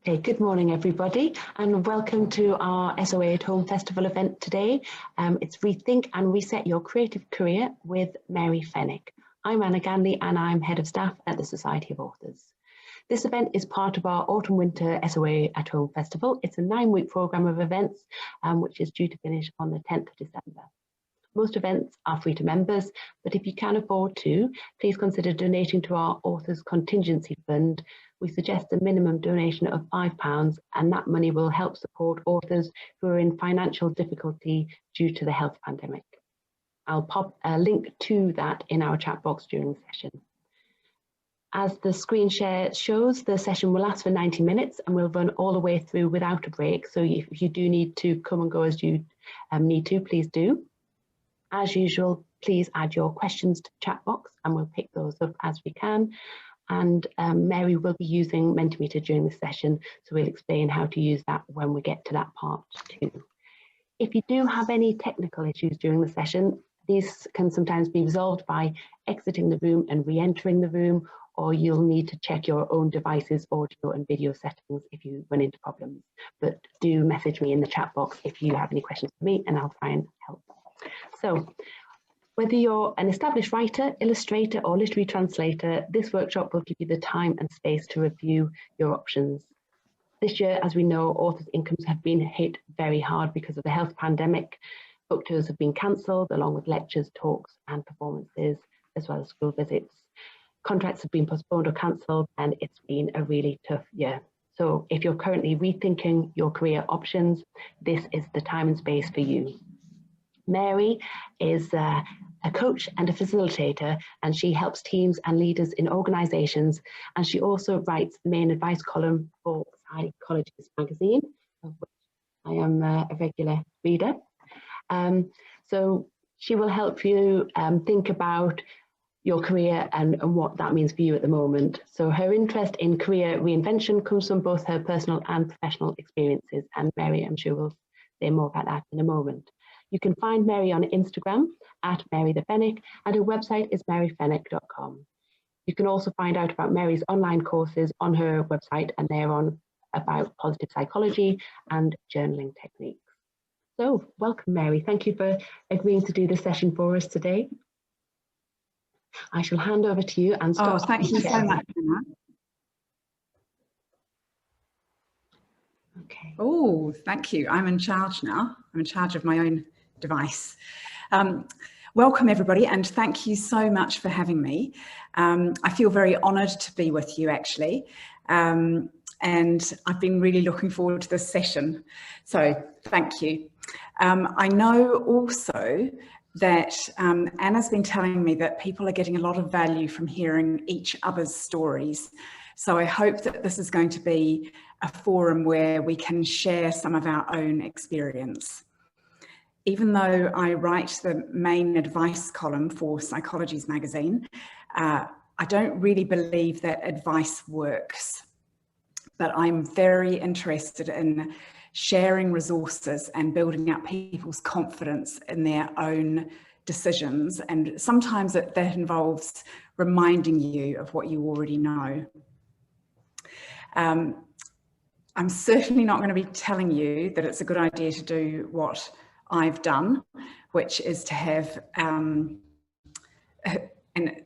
Okay, good morning everybody and welcome to our SOA at Home Festival event today. It's Rethink and Reset Your Creative Career with Mary Fenwick. I'm Anna Ganley and I'm Head of Staff at the Society of Authors. This event is part of our Autumn-Winter SOA at Home Festival. It's a 9-week programme of events which is due to finish on the 10th of December. Most events are free to members, but if you can afford to, please consider donating to our Authors Contingency Fund. We suggest a minimum donation of £5 and that money will help support authors who are in financial difficulty due to the health pandemic. I'll pop a link to that in our chat box during the session. As the screen share shows, the session will last for 90 minutes and we'll run all the way through without a break. So if you do need to come and go as you need to, please do. As usual, please add your questions to the chat box and we'll pick those up as we can. And Mary will be using Mentimeter during the session, so we'll explain how to use that when we get to that part too. If you do have any technical issues during the session, these can sometimes be resolved by exiting the room and re-entering the room, or you'll need to check your own device's audio and video settings if you run into problems. But do message me in the chat box if you have any questions for me and I'll try and help. So, whether you're an established writer, illustrator or literary translator, this workshop will give you the time and space to review your options. This year, as we know, authors' incomes have been hit very hard because of the health pandemic. Book tours have been cancelled along with lectures, talks and performances, as well as school visits. Contracts have been postponed or cancelled and it's been a really tough year. So if you're currently rethinking your career options, this is the time and space for you. Mary is a coach and a facilitator, and she helps teams and leaders in organisations, and she also writes the main advice column for Psychologist magazine, of which I am a regular reader. So she will help you think about your career and what that means for you at the moment. So her interest in career reinvention comes from both her personal and professional experiences, and Mary, I'm sure, will say more about that in a moment. You can find Mary on Instagram at Mary the Fenwick, and her website is maryfenwick.com. You can also find out about Mary's online courses on her website, and they're on about positive psychology and journaling techniques. So welcome, Mary. Thank you for agreeing to do this session for us today. I shall hand over to you and start. Oh, thank you so much, Anna. Okay. Oh, thank you. I'm in charge now. I'm in charge of my own device. Welcome everybody, and thank you so much for having me. I feel very honoured to be with you actually, and I've been really looking forward to this session, so thank you. I know also that Anna's been telling me that people are getting a lot of value from hearing each other's stories, so I hope that this is going to be a forum where we can share some of our own experience. Even though I write the main advice column for Psychology's magazine, I don't really believe that advice works, but I'm very interested in sharing resources and building up people's confidence in their own decisions, and sometimes that involves reminding you of what you already know. I'm certainly not going to be telling you that it's a good idea to do what I've done, which is to have a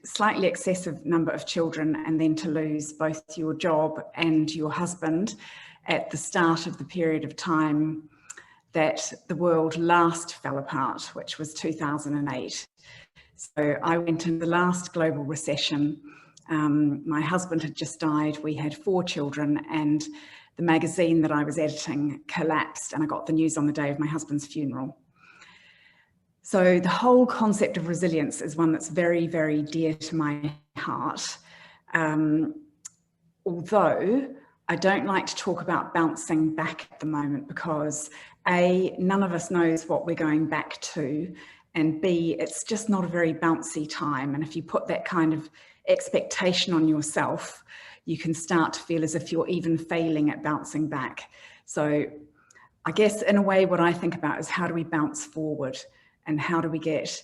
slightly excessive number of children and then to lose both your job and your husband at the start of the period of time that the world last fell apart, which was 2008. So I went into the last global recession. My husband had just died. We had 4 children, and the magazine that I was editing collapsed, and I got the news on the day of my husband's funeral. So the whole concept of resilience is one that's very, very dear to my heart. Although I don't like to talk about bouncing back at the moment because A, none of us knows what we're going back to, and B, it's just not a very bouncy time. And if you put that kind of expectation on yourself, you can start to feel as if you're even failing at bouncing back. So I guess in a way what I think about is how do we bounce forward and how do we get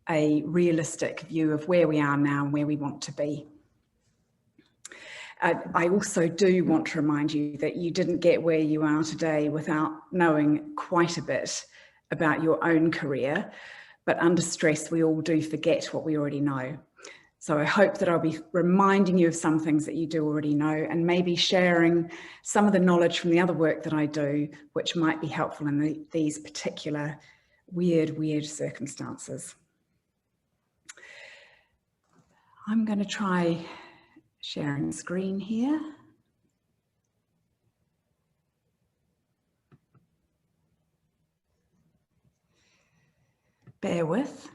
a realistic view of where we are now and where we want to be. I also do want to remind you that you didn't get where you are today without knowing quite a bit about your own career, but under stress, we all do forget what we already know. So I hope that I'll be reminding you of some things that you do already know, and maybe sharing some of the knowledge from the other work that I do, which might be helpful in these particular weird circumstances. I'm going to try sharing the screen here. Bear with.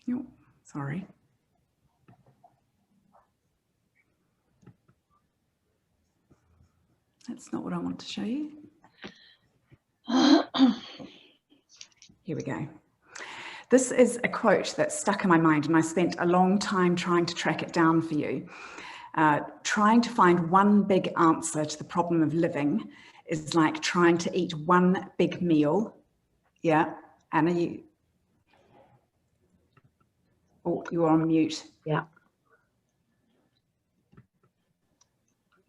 Oh, sorry. That's not what I want to show you. Here we go. This is a quote that stuck in my mind, and I spent a long time trying to track it down for you. Trying to find one big answer to the problem of living is like trying to eat one big meal. Yeah, Anna, you're on mute. Yeah.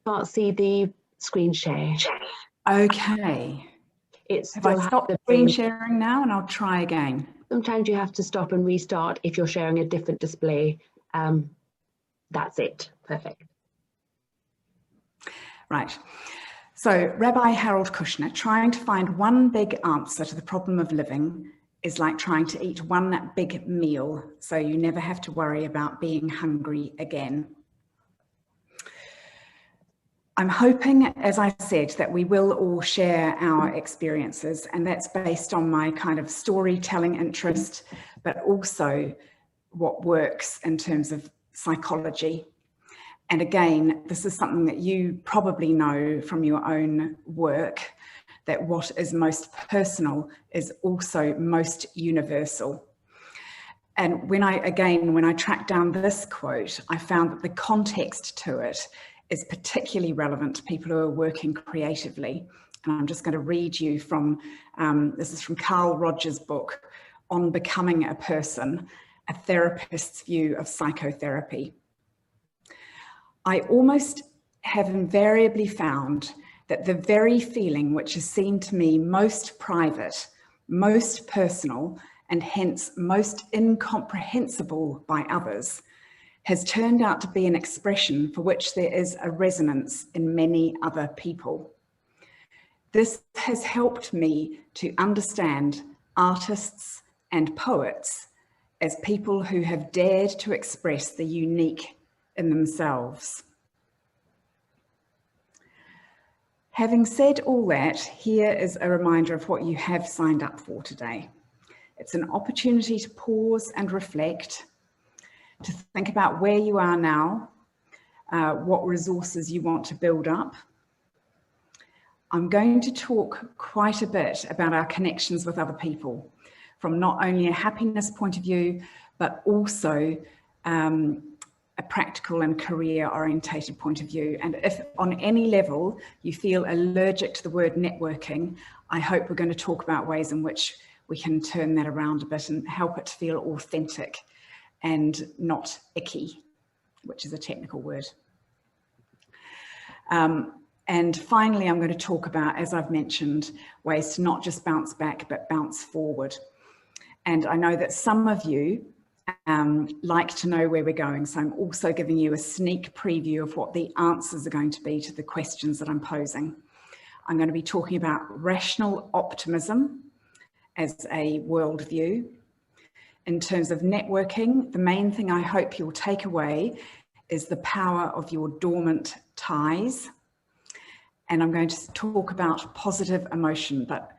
Can't see the screen share. Okay. Have I stopped screen sharing now, and I'll try again? Sometimes you have to stop and restart if you're sharing a different display. That's it. Perfect. Right. So Rabbi Harold Kushner, trying to find one big answer to the problem of living is like trying to eat one big meal, so you never have to worry about being hungry again. I'm hoping, as I said, that we will all share our experiences, and that's based on my kind of storytelling interest, but also what works in terms of psychology. And again, this is something that you probably know from your own work, that what is most personal is also most universal. And when I tracked down this quote, I found that the context to it is particularly relevant to people who are working creatively. And I'm just going to read you from, this is from Carl Rogers' book, On Becoming a Person, A Therapist's View of Psychotherapy. I almost have invariably found that the very feeling which is seen to me most private, most personal, and hence most incomprehensible by others, has turned out to be an expression for which there is a resonance in many other people. This has helped me to understand artists and poets as people who have dared to express the unique in themselves. Having said all that, here is a reminder of what you have signed up for today. It's an opportunity to pause and reflect, to think about where you are now, what resources you want to build up. I'm going to talk quite a bit about our connections with other people, from not only a happiness point of view, but also a practical and career orientated point of view. And if on any level you feel allergic to the word networking, I hope we're going to talk about ways in which we can turn that around a bit and help it to feel authentic and not icky, which is a technical word. And finally, I'm going to talk about, as I've mentioned, ways to not just bounce back, but bounce forward. And I know that some of you like to know where we're going. So I'm also giving you a sneak preview of what the answers are going to be to the questions that I'm posing. I'm going to be talking about rational optimism as a worldview. In terms of networking, the main thing I hope you'll take away is the power of your dormant ties. And I'm going to talk about positive emotion, but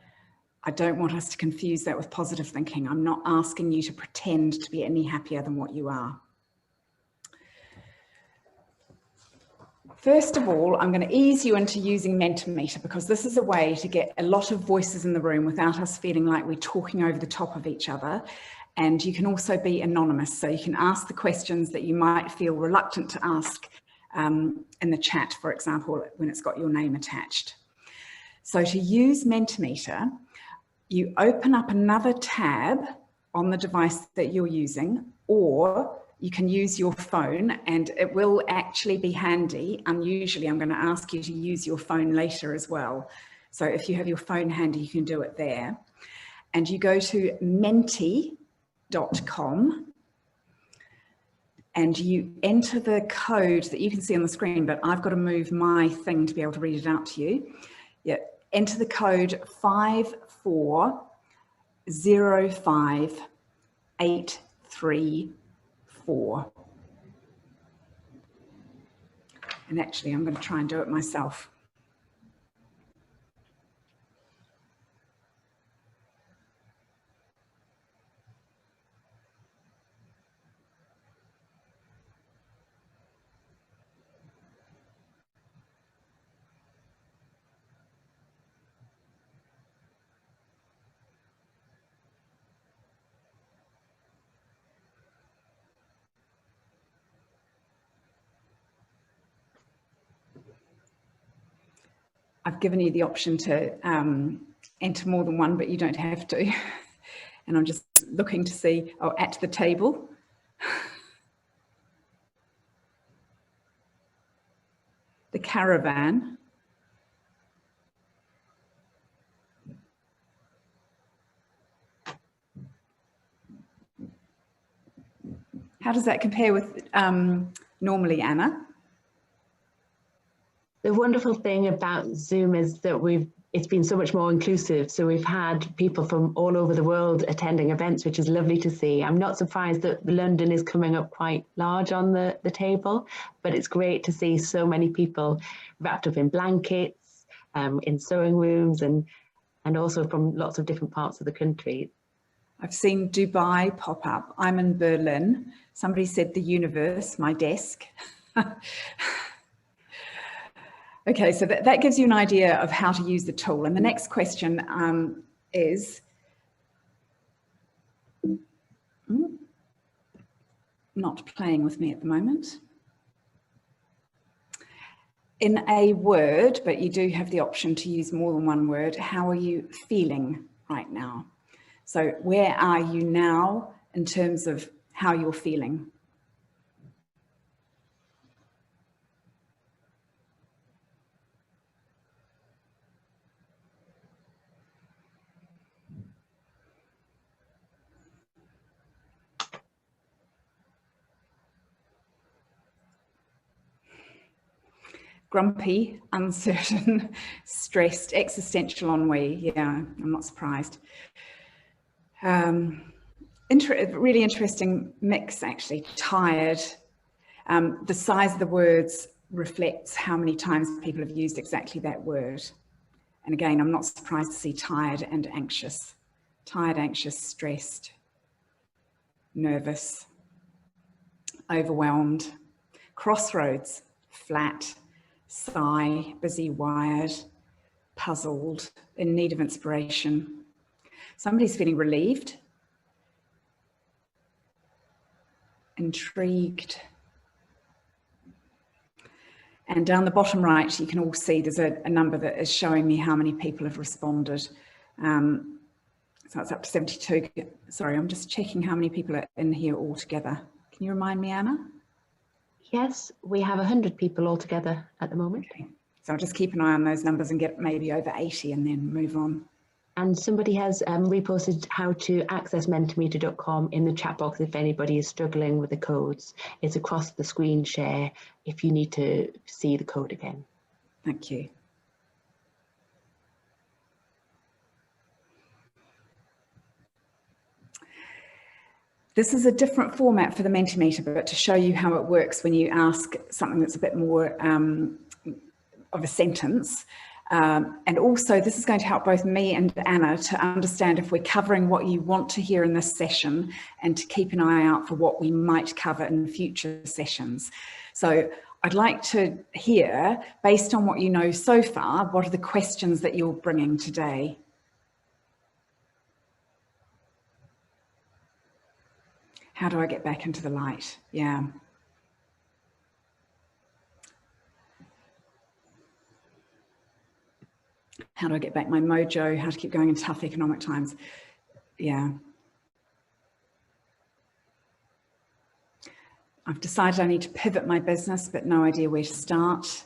I don't want us to confuse that with positive thinking. I'm not asking you to pretend to be any happier than what you are. First of all, I'm going to ease you into using Mentimeter, because this is a way to get a lot of voices in the room without us feeling like we're talking over the top of each other. And you can also be anonymous, so you can ask the questions that you might feel reluctant to ask in the chat, for example, when it's got your name attached. So to use Mentimeter, you open up another tab on the device that you're using, or you can use your phone, and it will actually be handy. Unusually, I'm going to ask you to use your phone later as well. So if you have your phone handy, you can do it there. And you go to menti.com and you enter the code that you can see on the screen, but I've got to move my thing to be able to read it out to you. Yeah, enter the code 5405834. And actually, I'm going to try and do it myself. I've given you the option to enter more than one, but you don't have to. And I'm just looking to see, oh, at the table. The caravan. How does that compare with normally, Anna? The wonderful thing about Zoom is that it's been so much more inclusive. So we've had people from all over the world attending events, which is lovely to see. I'm not surprised that London is coming up quite large on the table, but it's great to see so many people wrapped up in blankets, in sewing rooms, and also from lots of different parts of the country. I've seen Dubai pop up. I'm in Berlin. Somebody said the universe, my desk. Okay, so that gives you an idea of how to use the tool. And the next question is, not playing with me at the moment. In a word, but you do have the option to use more than one word, how are you feeling right now? So where are you now in terms of how you're feeling? Grumpy, uncertain, stressed, existential ennui. Yeah, I'm not surprised. Really interesting mix, actually. Tired. The size of the words reflects how many times people have used exactly that word. And again, I'm not surprised to see tired and anxious. Tired, anxious, stressed, nervous, overwhelmed. Crossroads, flat, sigh, busy, wired, puzzled, in need of inspiration. Somebody's feeling relieved, intrigued. And down the bottom right, you can all see there's a number that is showing me how many people have responded. So it's up to 72. Sorry, I'm just checking how many people are in here altogether. Can you remind me, Anna? Yes, we have 100 people altogether at the moment. Okay. So I'll just keep an eye on those numbers and get maybe over 80 and then move on. And somebody has reposted how to access mentimeter.com in the chat box if anybody is struggling with the codes. It's across the screen share if you need to see the code again. Thank you. This is a different format for the Mentimeter, but to show you how it works when you ask something that's a bit more of a sentence. And also this is going to help both me and Anna to understand if we're covering what you want to hear in this session and to keep an eye out for what we might cover in future sessions. So I'd like to hear, based on what you know so far, what are the questions that you're bringing today? How do I get back into the light? Yeah. How do I get back my mojo? How to keep going in tough economic times? Yeah. I've decided I need to pivot my business, but no idea where to start.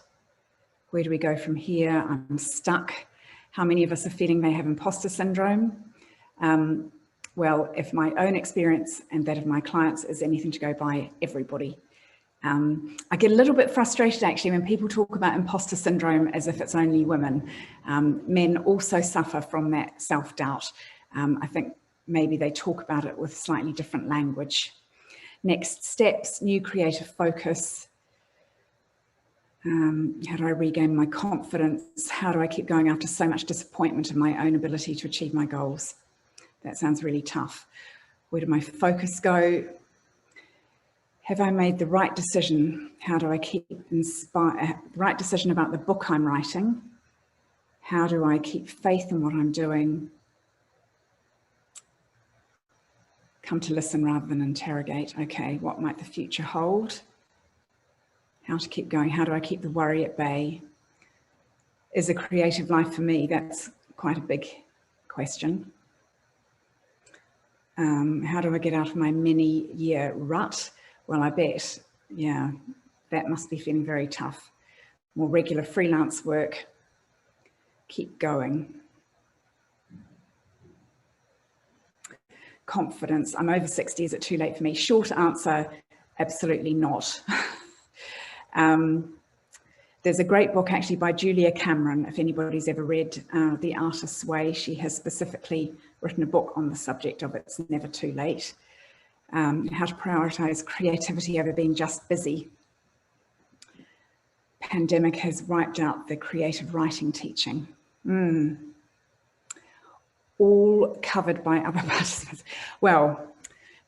Where do we go from here? I'm stuck. How many of us are feeling they have imposter syndrome? Well, if my own experience and that of my clients is anything to go by, everybody. I get a little bit frustrated actually when people talk about imposter syndrome as if it's only women. Men also suffer from that self-doubt. I think maybe they talk about it with slightly different language. Next steps, new creative focus. How do I regain my confidence? How do I keep going after so much disappointment in my own ability to achieve my goals? That sounds really tough. Where did my focus go? Have I made the right decision? How do I keep the right decision about the book I'm writing? How do I keep faith in what I'm doing? Come to listen rather than interrogate. Okay, what might the future hold? How to keep going? How do I keep the worry at bay? Is a creative life for me? That's quite a big question. How do I get out of my many-year rut? Well, I bet, yeah, that must be feeling very tough. More regular freelance work. Keep going. Confidence. I'm over 60. Is it too late for me? Short answer, absolutely not. There's a great book actually by Julia Cameron, if anybody's ever read The Artist's Way. She has specifically written a book on the subject of It's Never Too Late. How to prioritize creativity over being just busy. Pandemic has wiped out the creative writing teaching. All covered by other participants. Well,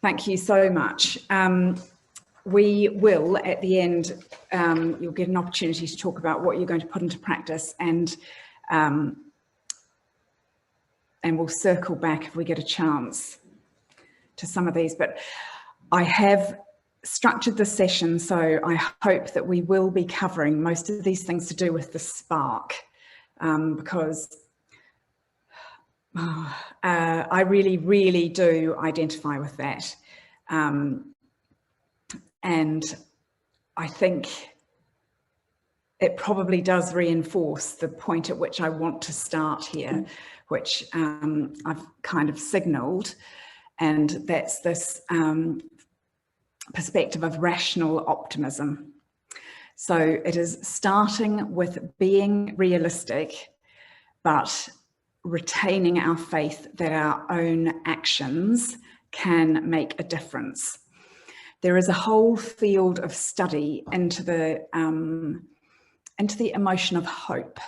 thank you so much. We will, at the end, you'll get an opportunity to talk about what you're going to put into practice, and we'll circle back if we get a chance to some of these. But I have structured the session, so I hope that we will be covering most of these things to do with the spark, because I really, really do identify with that. And I think it probably does reinforce the point at which I want to start here, which I've kind of signaled, and that's this perspective of rational optimism. So it is starting with being realistic, but retaining our faith that our own actions can make a difference. There is a whole field of study into the emotion of hope.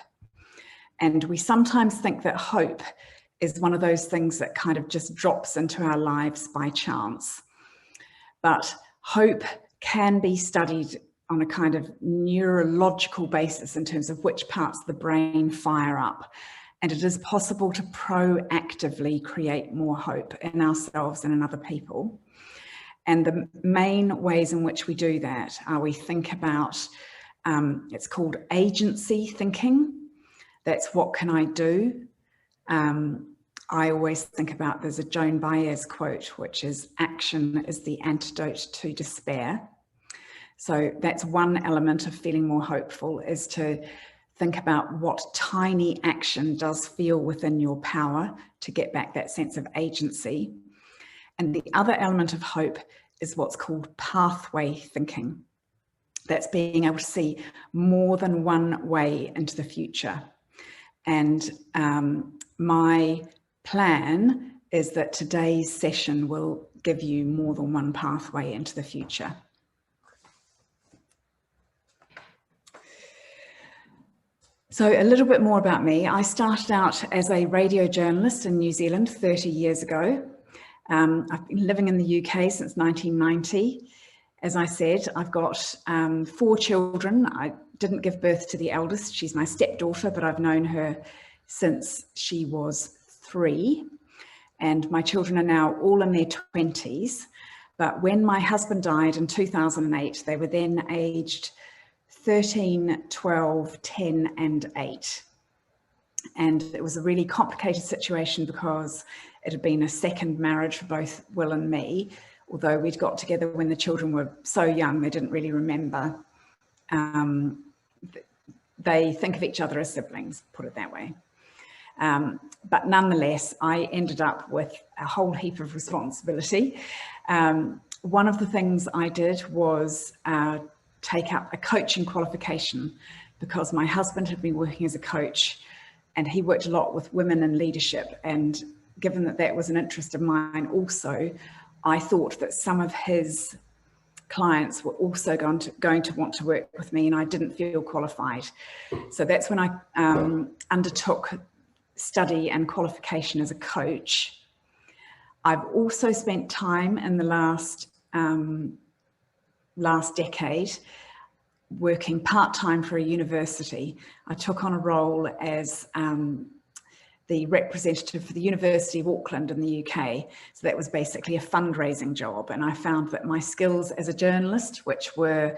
And we sometimes think that hope is one of those things that kind of just drops into our lives by chance. But hope can be studied on a kind of neurological basis in terms of which parts of the brain fire up. And it is possible to proactively create more hope in ourselves and in other people. And the main ways in which we do that are we think about, it's called agency thinking. That's what can I do? I always think about, there's a Joan Baez quote, which is action is the antidote to despair. So that's one element of feeling more hopeful, is to think about what tiny action does feel within your power to get back that sense of agency. And the other element of hope is what's called pathway thinking. That's being able to see more than one way into the future. And my plan is that today's session will give you more than one pathway into the future. So a little bit more about me. I started out as a radio journalist in New Zealand 30 years ago. I've been living in the UK since 1990. As I said, I've got 4 children. I didn't give birth to the eldest. She's my stepdaughter, but I've known her since she was 3. And my children are now all in their 20s. But when my husband died in 2008, they were then aged 13, 12, 10 and 8. And it was a really complicated situation because it had been a second marriage for both Will and me, although we'd got together when the children were so young they didn't really remember. They think of each other as siblings, put it that way. But nonetheless, I ended up with a whole heap of responsibility. One of the things I did was take up a coaching qualification, because my husband had been working as a coach and he worked a lot with women in leadership. And given that that was an interest of mine also, I thought that some of his clients were also going to want to work with me, and I didn't feel qualified. So that's when I undertook study and qualification as a coach. I've also spent time in the last decade working part-time for a university. I took on a role as the representative for the University of Auckland in the UK. So that was basically a fundraising job. And I found that my skills as a journalist, which were,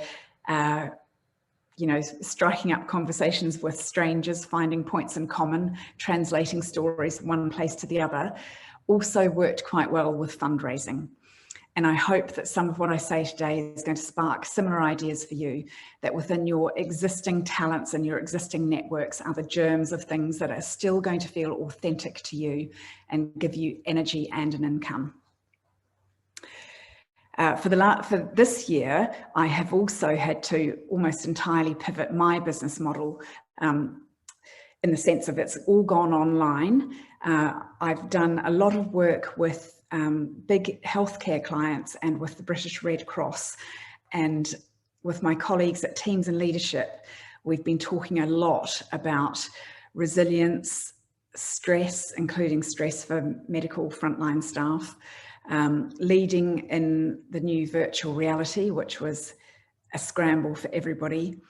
striking up conversations with strangers, finding points in common, translating stories from one place to the other, also worked quite well with fundraising. And I hope that some of what I say today is going to spark similar ideas for you, that within your existing talents and your existing networks are the germs of things that are still going to feel authentic to you and give you energy and an income. For this year, I have also had to almost entirely pivot my business model in the sense of it's all gone online. I've done a lot of work with big healthcare clients and with the British Red Cross, and with my colleagues at Teams and Leadership, we've been talking a lot about resilience, stress, including stress for medical frontline staff, leading in the new virtual reality, which was a scramble for everybody,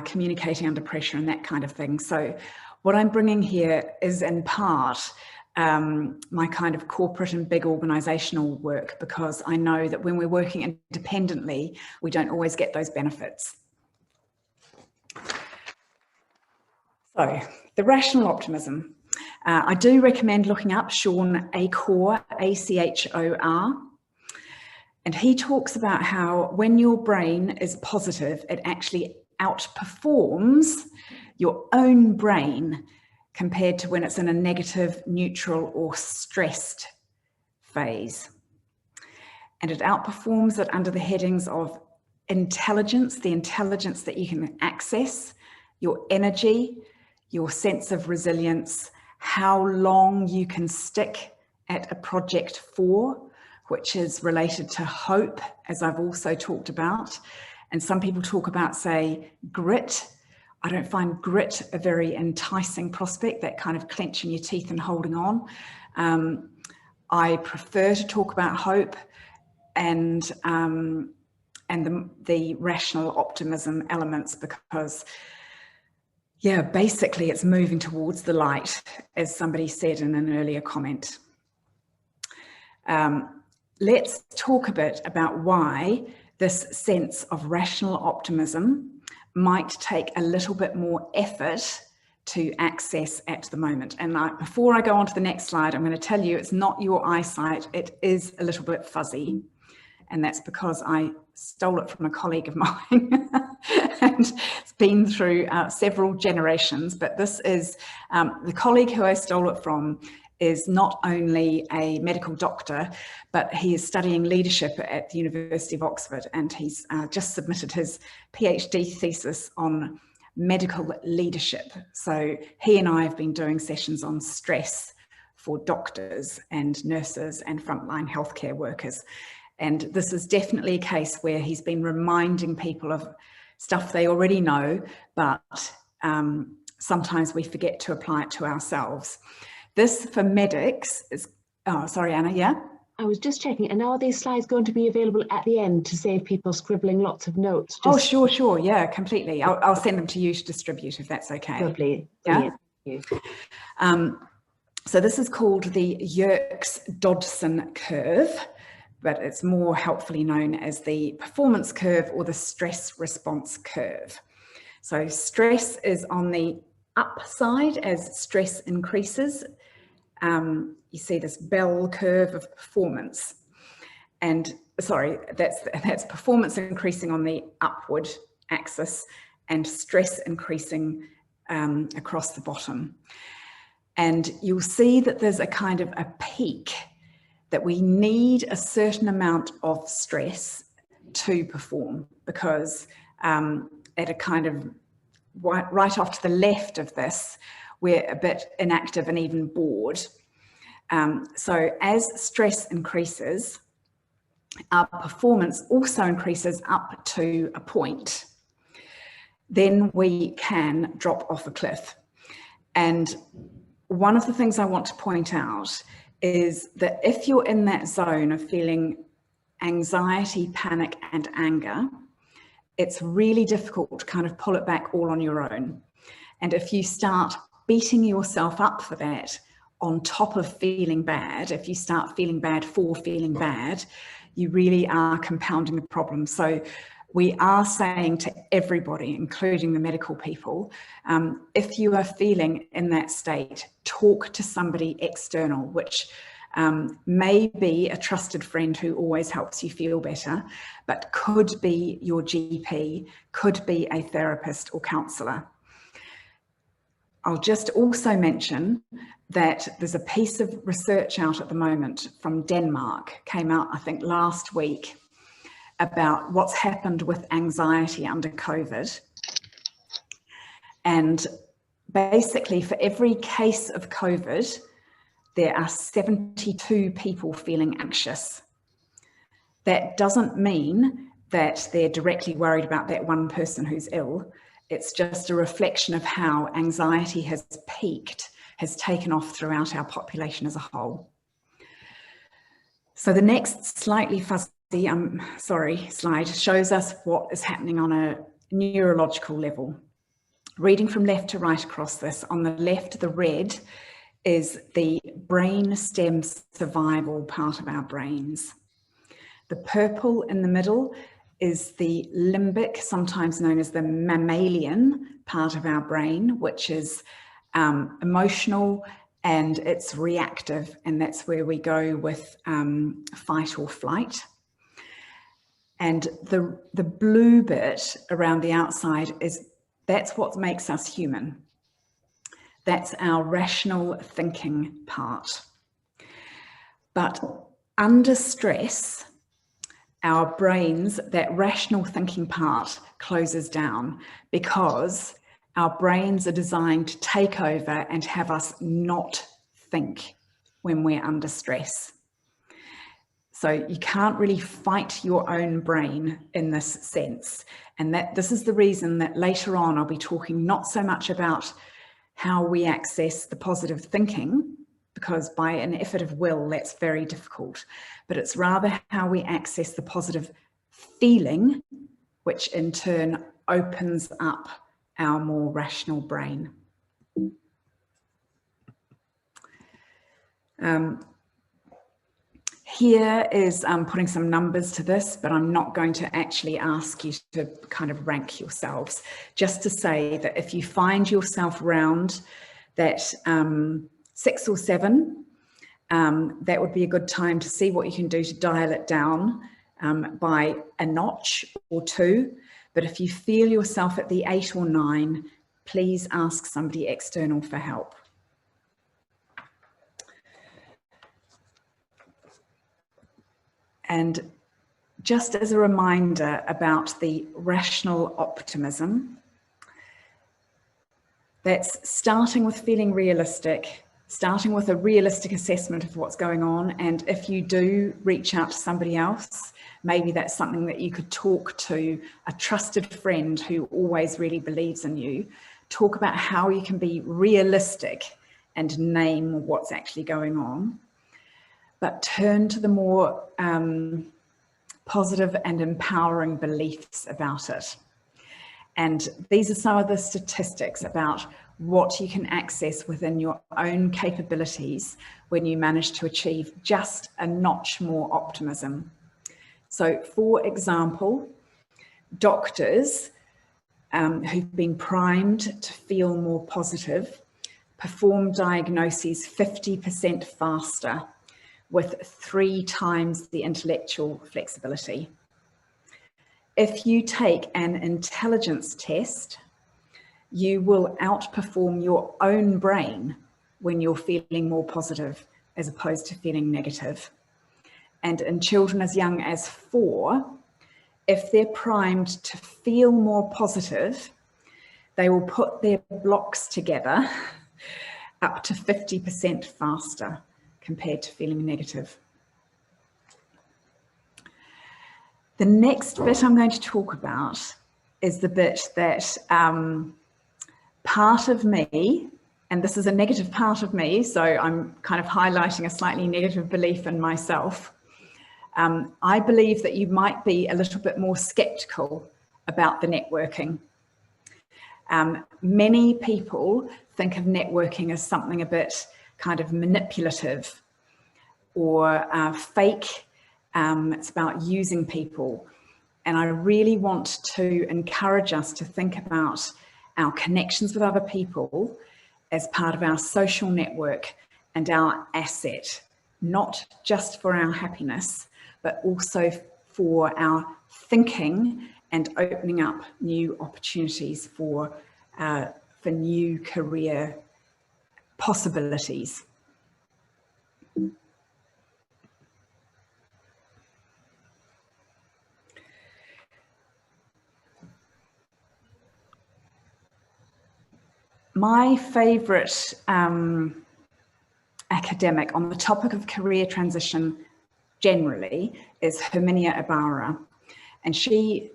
communicating under pressure and that kind of thing. So what I'm bringing here is in part my kind of corporate and big organizational work, because I know that when we're working independently, we don't always get those benefits. So the rational optimism. I do recommend looking up Sean Achor, A-C-H-O-R. And he talks about how when your brain is positive, it actually outperforms your own brain compared to when it's in a negative, neutral, or stressed phase. And it outperforms it under the headings of intelligence, the intelligence that you can access, your energy, your sense of resilience, how long you can stick at a project for, which is related to hope, as I've also talked about. And some people talk about, say, grit. I don't find grit a very enticing prospect, that kind of clenching your teeth and holding on. I prefer to talk about hope and the rational optimism elements, because, yeah, basically it's moving towards the light, as somebody said in an earlier comment. Let's talk a bit about why this sense of rational optimism might take a little bit more effort to access at the moment. And before I go on to the next slide, I'm going to tell you it's not your eyesight, it is a little bit fuzzy. And that's because I stole it from a colleague of mine. And it's been through several generations, but this is the colleague who I stole it from is not only a medical doctor, but he is studying leadership at the University of Oxford, and he's just submitted his PhD thesis on medical leadership. So he and I have been doing sessions on stress for doctors and nurses and frontline healthcare workers. And this is definitely a case where he's been reminding people of stuff they already know, but sometimes we forget to apply it to ourselves. This for medics is, oh, sorry, Anna, yeah? I was just checking, and are these slides going to be available at the end to save people scribbling lots of notes? Oh, sure, yeah, completely. I'll send them to you to distribute if that's okay. Lovely. Yeah? Thank you. So this is called the Yerkes-Dodson curve, but it's more helpfully known as the performance curve or the stress response curve. So stress is on the upside as stress increases. You see this bell curve of performance. And sorry, that's performance increasing on the upward axis and stress increasing across the bottom. And you'll see that there's a kind of a peak that we need a certain amount of stress to perform, because at a kind of right off to the left of this, we're a bit inactive and even bored. So as stress increases, our performance also increases up to a point. Then we can drop off a cliff. And one of the things I want to point out is that if you're in that zone of feeling anxiety, panic, and anger, it's really difficult to kind of pull it back all on your own. And if you start beating yourself up for that on top of feeling bad, if you start feeling bad for feeling bad, you really are compounding the problem. So we are saying to everybody, including the medical people, if you are feeling in that state, talk to somebody external, which may be a trusted friend who always helps you feel better, but could be your GP, could be a therapist or counsellor. I'll just also mention that there's a piece of research out at the moment from Denmark, came out I think last week, about what's happened with anxiety under COVID. And basically for every case of COVID, there are 72 people feeling anxious. That doesn't mean that they're directly worried about that one person who's ill. It's just a reflection of how anxiety has peaked, has taken off throughout our population as a whole. So the next slightly fuzzy, slide shows us what is happening on a neurological level. Reading from left to right across this, on the left, the red is the brain stem survival part of our brains. The purple in the middle is the limbic, sometimes known as the mammalian part of our brain, which is emotional and it's reactive, and that's where we go with fight or flight. And the blue bit around the outside that's what makes us human. That's our rational thinking part. But under stress, our brains, that rational thinking part closes down, because our brains are designed to take over and have us not think when we're under stress. So you can't really fight your own brain in this sense. And this is the reason that later on I'll be talking not so much about how we access the positive thinking, because by an effort of will, that's very difficult, but it's rather how we access the positive feeling, which in turn opens up our more rational brain. Here is putting some numbers to this, but I'm not going to actually ask you to kind of rank yourselves, just to say that if you find yourself around that 6 or 7, that would be a good time to see what you can do to dial it down by a notch or 2. But if you feel yourself at the 8 or 9, please ask somebody external for help. And just as a reminder about the rational optimism, that's starting with feeling realistic, starting with a realistic assessment of what's going on. And if you do reach out to somebody else, maybe that's something that you could talk to a trusted friend who always really believes in you. Talk about how you can be realistic and name what's actually going on. But turn to the more positive and empowering beliefs about it. And these are some of the statistics about what you can access within your own capabilities when you manage to achieve just a notch more optimism. So, for example, doctors who've been primed to feel more positive perform diagnoses 50% faster with 3 times the intellectual flexibility. If you take an intelligence test, you will outperform your own brain when you're feeling more positive as opposed to feeling negative. And in children as young as 4, if they're primed to feel more positive, they will put their blocks together up to 50% faster compared to feeling negative. The next bit I'm going to talk about is the bit that part of me, and this is a negative part of me, so I'm kind of highlighting a slightly negative belief in myself. I believe that you might be a little bit more skeptical about the networking. Many people think of networking as something a bit kind of manipulative or fake. It's about using people. And I really want to encourage us to think about our connections with other people as part of our social network and our asset, not just for our happiness, but also for our thinking and opening up new opportunities for new career possibilities. My favourite academic on the topic of career transition generally is Herminia Ibarra. And she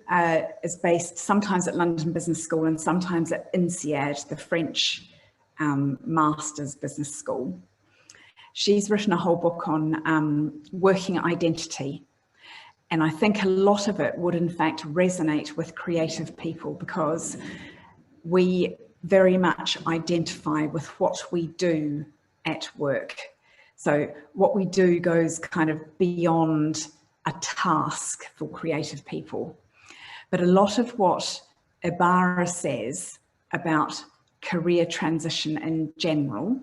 is based sometimes at London Business School and sometimes at INSEAD, the French Master's Business School. She's written a whole book on working identity. And I think a lot of it would in fact resonate with creative people because we very much identify with what we do at work. So what we do goes kind of beyond a task for creative people. But a lot of what Ibarra says about career transition in general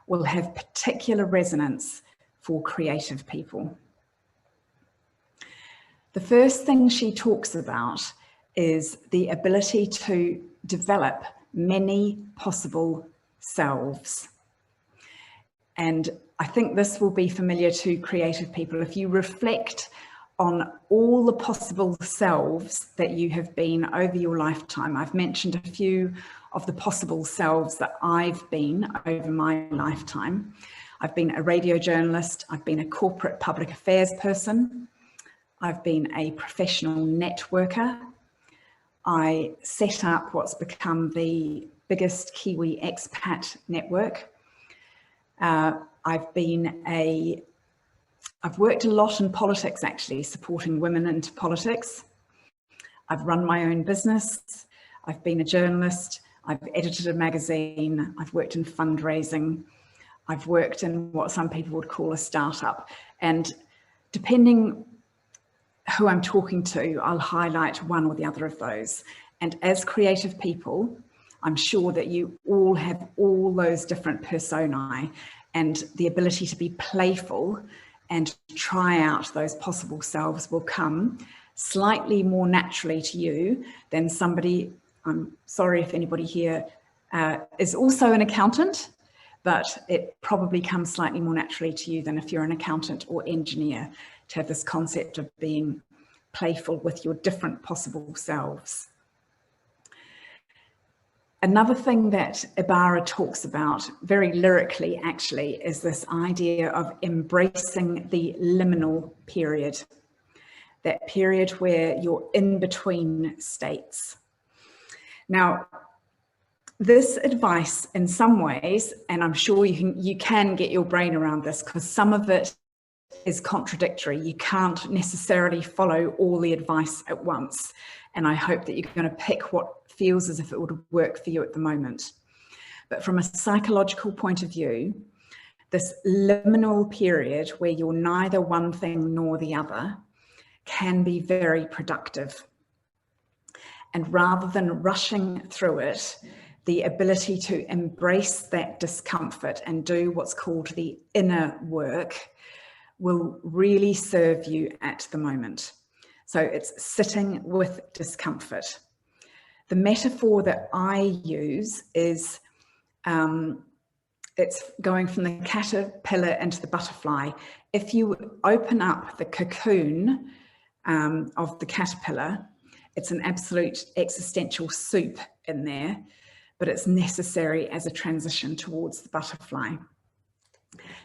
will have particular resonance for creative people. The first thing she talks about is the ability to develop many possible selves. And I think this will be familiar to creative people. If you reflect on all the possible selves that you have been over your lifetime, I've mentioned a few of the possible selves that I've been over my lifetime. I've been a radio journalist, I've been a corporate public affairs person, I've been a professional networker, I set up what's become the biggest Kiwi expat network. I've worked a lot in politics, actually, supporting women into politics. I've run my own business. I've been a journalist. I've edited a magazine. I've worked in fundraising. I've worked in what some people would call a startup. And depending who I'm talking to, I'll highlight one or the other of those. And as creative people, I'm sure that you all have all those different personae and the ability to be playful and try out those possible selves will come slightly more naturally to you than somebody, I'm sorry if anybody here is also an accountant, but it probably comes slightly more naturally to you than if you're an accountant or engineer to have this concept of being playful with your different possible selves. Another thing that Ibarra talks about very lyrically actually is this idea of embracing the liminal period, that period where you're in between states. Now, this advice in some ways, and I'm sure you can get your brain around this because some of it is contradictory. You can't necessarily follow all the advice at once. And I hope that you're going to pick what feels as if it would work for you at the moment. But from a psychological point of view, this liminal period where you're neither one thing nor the other can be very productive. And rather than rushing through it, the ability to embrace that discomfort and do what's called the inner work will really serve you at the moment. So it's sitting with discomfort. The metaphor that I use is it's going from the caterpillar into the butterfly. If you open up the cocoon of the caterpillar, it's an absolute existential soup in there, but it's necessary as a transition towards the butterfly.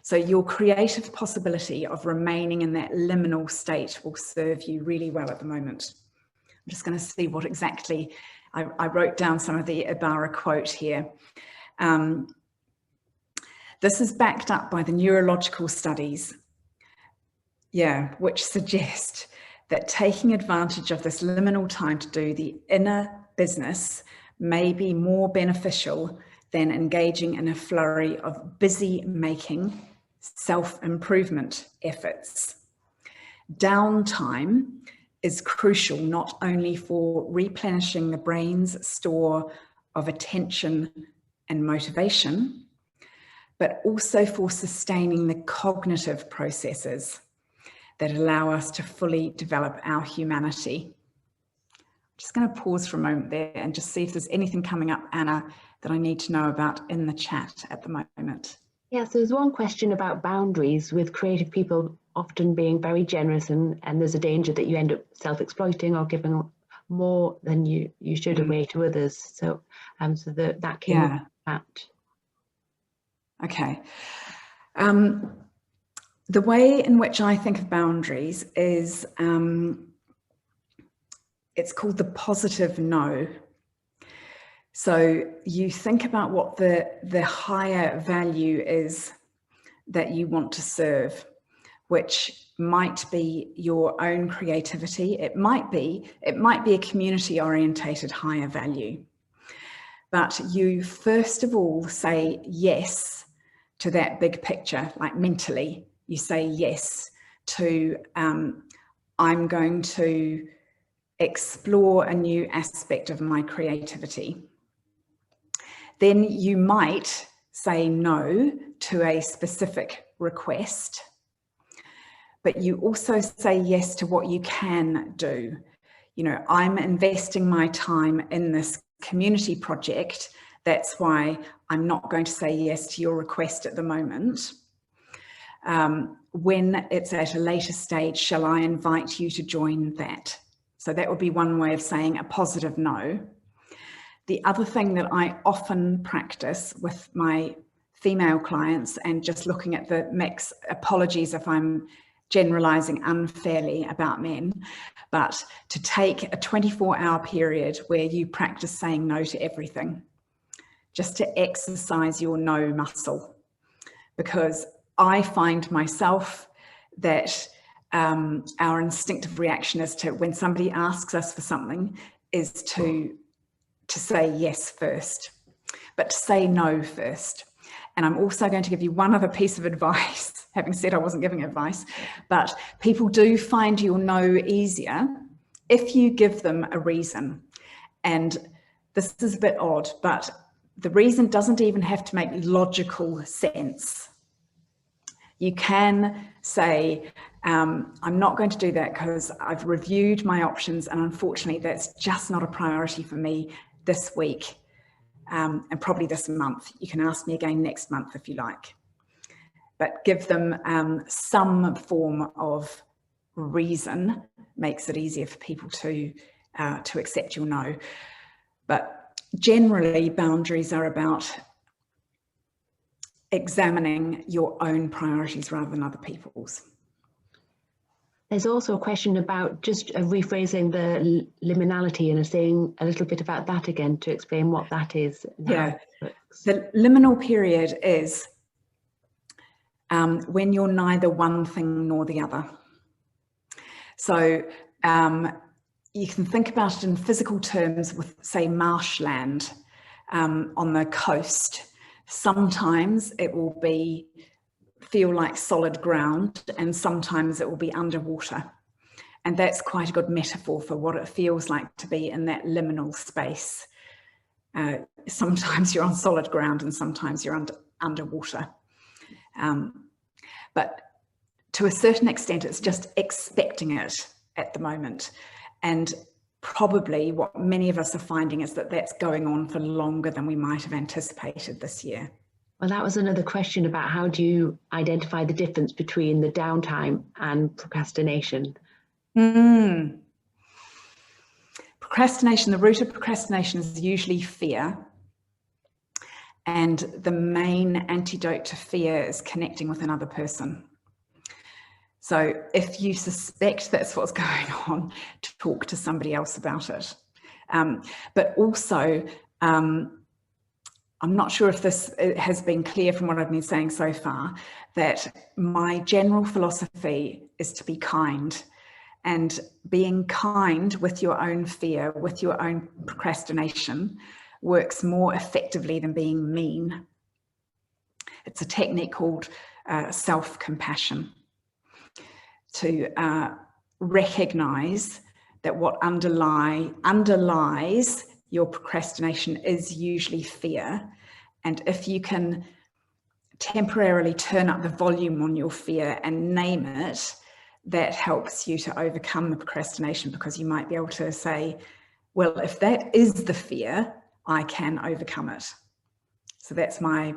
So your creative possibility of remaining in that liminal state will serve you really well at the moment. I'm just going to see what exactly, I wrote down some of the Ibarra quote here. This is backed up by the neurological studies, which suggest that taking advantage of this liminal time to do the inner business may be more beneficial than engaging in a flurry of busy making self-improvement efforts. Downtime is crucial not only for replenishing the brain's store of attention and motivation, but also for sustaining the cognitive processes that allow us to fully develop our humanity. I'm just going to pause for a moment there and just see if there's anything coming up, Anna, that I need to know about in the chat at the moment. Yes, there's one question about boundaries, with creative people often being very generous, and there's a danger that you end up self-exploiting or giving more than you should away to others. So that came out. Okay. The way in which I think of boundaries is it's called the positive no. So you think about what the higher value is that you want to serve, which might be your own creativity. It might be a community orientated higher value. But you first of all say yes to that big picture, like mentally. You say yes to, I'm going to explore a new aspect of my creativity. Then you might say no to a specific request, but you also say yes to what you can do. You know, I'm investing my time in this community project. That's why I'm not going to say yes to your request at the moment. When it's at a later stage, shall I invite you to join that? So that would be one way of saying a positive no. The other thing that I often practice with my female clients, and just looking at the mix, apologies if I'm generalizing unfairly about men, but to take a 24-hour period where you practice saying no to everything, just to exercise your no muscle. Because I find myself that our instinctive reaction is to, when somebody asks us for something, is to say yes first, but to say no first. And I'm also going to give you one other piece of advice, having said I wasn't giving advice, but people do find your no easier if you give them a reason. And this is a bit odd, but the reason doesn't even have to make logical sense. You can say, I'm not going to do that because I've reviewed my options, and unfortunately that's just not a priority for me this week, and probably this month. You can ask me again next month if you like, but give them some form of reason. Makes it easier for people to accept your no. But generally, boundaries are about examining your own priorities rather than other people's. There's also a question about just rephrasing the liminality and saying a little bit about that again to explain what that is. Yeah, the liminal period is when you're neither one thing nor the other. So you can think about it in physical terms with, say, marshland on the coast. Sometimes it will feel like solid ground, and sometimes it will be underwater. And that's quite a good metaphor for what it feels like to be in that liminal space. Sometimes you're on solid ground and sometimes you're underwater. But to a certain extent, it's just expecting it at the moment. And probably what many of us are finding is that that's going on for longer than we might have anticipated this year. Well, that was another question about how do you identify the difference between the downtime and procrastination? Procrastination, the root of procrastination is usually fear. And the main antidote to fear is connecting with another person. So if you suspect that's what's going on, talk to somebody else about it. But also, I'm not sure if this has been clear from what I've been saying so far, that my general philosophy is to be kind. And being kind with your own fear, with your own procrastination, works more effectively than being mean. It's a technique called self-compassion, to recognize that what underlies your procrastination is usually fear. And if you can temporarily turn up the volume on your fear and name it, that helps you to overcome the procrastination, because you might be able to say, well, if that is the fear, I can overcome it. So that's my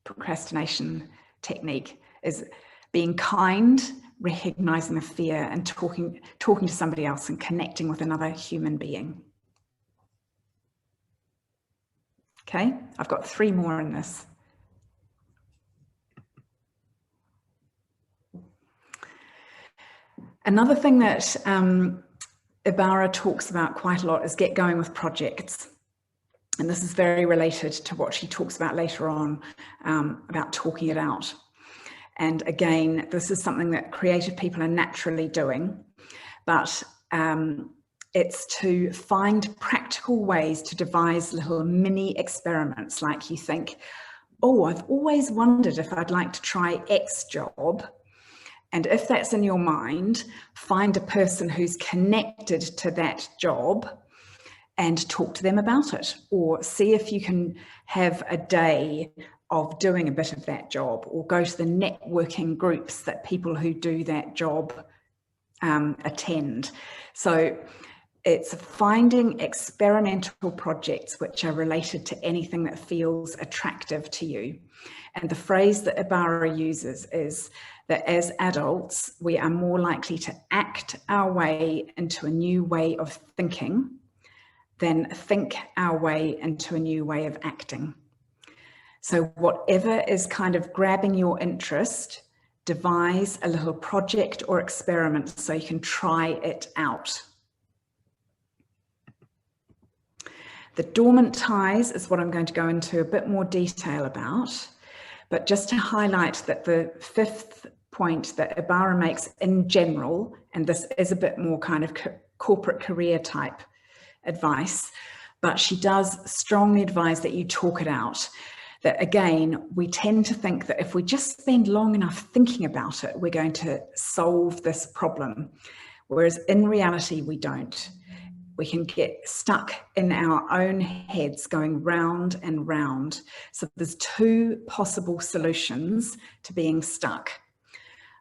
procrastination technique, is being kind, recognizing the fear, and talking to somebody else and connecting with another human being. Okay, I've got 3 more in this. Another thing that Ibarra talks about quite a lot is get going with projects. And this is very related to what she talks about later on, about talking it out. And again, this is something that creative people are naturally doing, but it's to find practical ways to devise little mini experiments. Like you think, oh, I've always wondered if I'd like to try X job. And if that's in your mind, find a person who's connected to that job and talk to them about it, or see if you can have a day of doing a bit of that job, or go to the networking groups that people who do that job attend. So it's finding experimental projects which are related to anything that feels attractive to you. And the phrase that Ibarra uses is that as adults, we are more likely to act our way into a new way of thinking than think our way into a new way of acting. So whatever is kind of grabbing your interest, devise a little project or experiment so you can try it out. The dormant ties is what I'm going to go into a bit more detail about, but just to highlight that the 5th point that Ibarra makes in general, and this is a bit more kind of corporate career type advice, but she does strongly advise that you talk it out. That again, we tend to think that if we just spend long enough thinking about it, we're going to solve this problem. Whereas in reality, we don't. We can get stuck in our own heads going round and round. So there's 2 possible solutions to being stuck.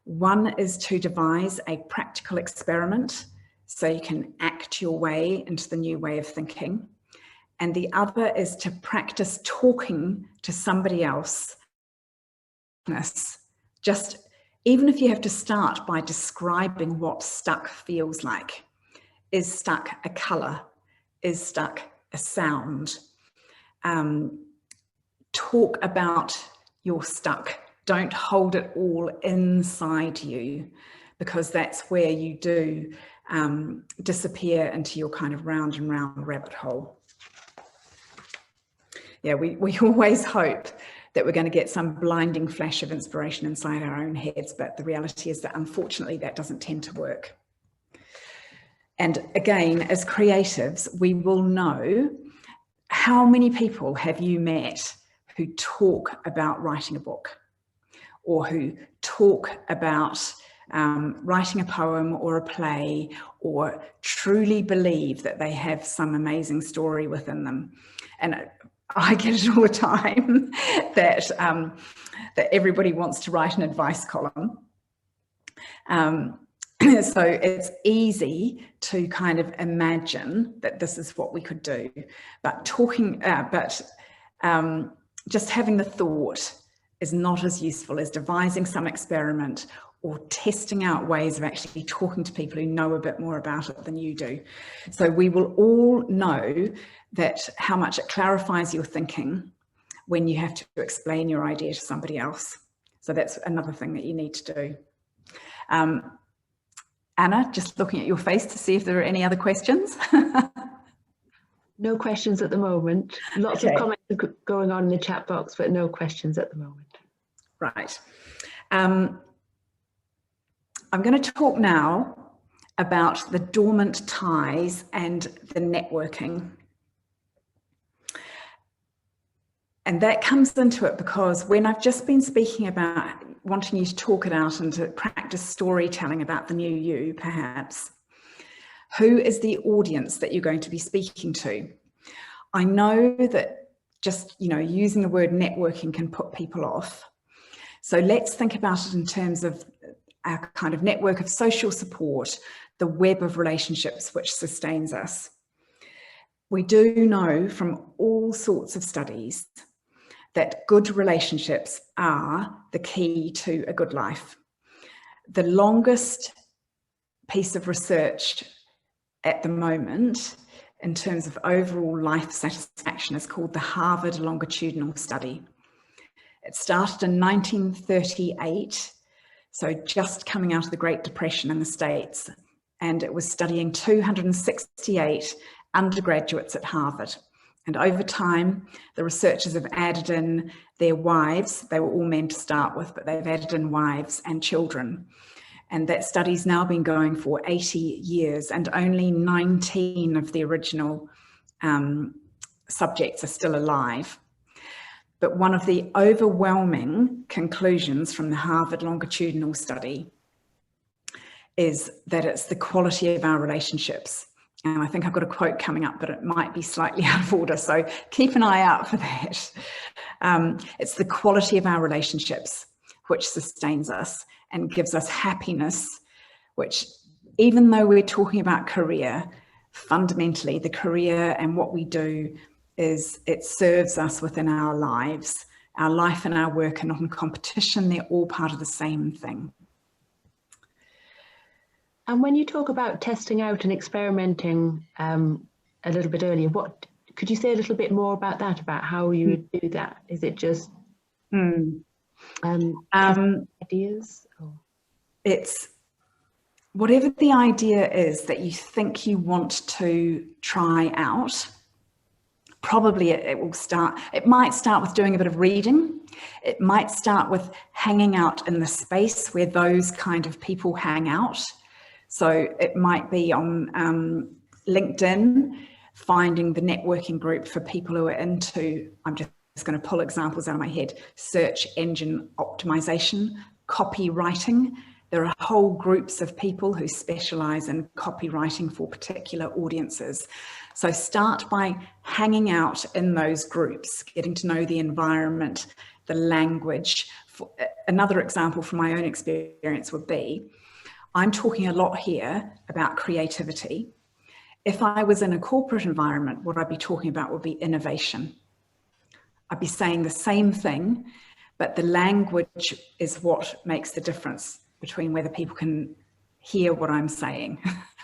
One is to devise a practical experiment so you can act your way into the new way of thinking. And the other is to practice talking to somebody else. Just even if you have to start by describing what stuck feels like. Is stuck a color? Is stuck a sound? Talk about your stuck. Don't hold it all inside you, because that's where you do disappear into your kind of round and round rabbit hole. Yeah, we always hope that we're going to get some blinding flash of inspiration inside our own heads, but the reality is that unfortunately that doesn't tend to work. And again, as creatives, we will know, how many people have you met who talk about writing a book, or who talk about writing a poem or a play, or truly believe that they have some amazing story within them. And I get it all the time that, that everybody wants to write an advice column. So it's easy to kind of imagine that this is what we could do, but just having the thought is not as useful as devising some experiment or testing out ways of actually talking to people who know a bit more about it than you do. So we will all know that how much it clarifies your thinking when you have to explain your idea to somebody else. So that's another thing that you need to do. Anna, just looking at your face to see if there are any other questions. No questions at the moment. Lots of comments going on in the chat box, but no questions at the moment. Right. I'm going to talk now about the dormant ties and the networking. And that comes into it because when I've just been speaking about wanting you to talk it out and to practice storytelling about the new you, perhaps, who is the audience that you're going to be speaking to? I know that just, using the word networking can put people off. So let's think about it in terms of our kind of network of social support, the web of relationships which sustains us. We do know from all sorts of studies that good relationships are the key to a good life. The longest piece of research at the moment in terms of overall life satisfaction is called the Harvard Longitudinal Study. It started in 1938, so just coming out of the Great Depression in the States, and it was studying 268 undergraduates at Harvard. And over time, the researchers have added in their wives. They were all men to start with, but they've added in wives and children. And that study's now been going for 80 years, and only 19 of the original subjects are still alive. But one of the overwhelming conclusions from the Harvard Longitudinal Study is that it's the quality of our relationships. And I think I've got a quote coming up, but it might be slightly out of order, so keep an eye out for that. It's the quality of our relationships which sustains us and gives us happiness, which, even though we're talking about career, fundamentally the career and what we do is it serves us within our lives. Our life and our work are not in competition, they're all part of the same thing. And when you talk about testing out and experimenting a little bit earlier, could you say a little bit more about that, about how you would do that? Is it just ideas? Or? It's whatever the idea is that you think you want to try out. Probably it might start with doing a bit of reading. It might start with hanging out in the space where those kind of people hang out. So it might be on LinkedIn, finding the networking group for people who are into, I'm just going to pull examples out of my head, search engine optimization, copywriting. There are whole groups of people who specialize in copywriting for particular audiences. So start by hanging out in those groups, getting to know the environment, the language. Another example from my own experience would be, I'm talking a lot here about creativity. If I was in a corporate environment, what I'd be talking about would be innovation. I'd be saying the same thing, but the language is what makes the difference between whether people can hear what I'm saying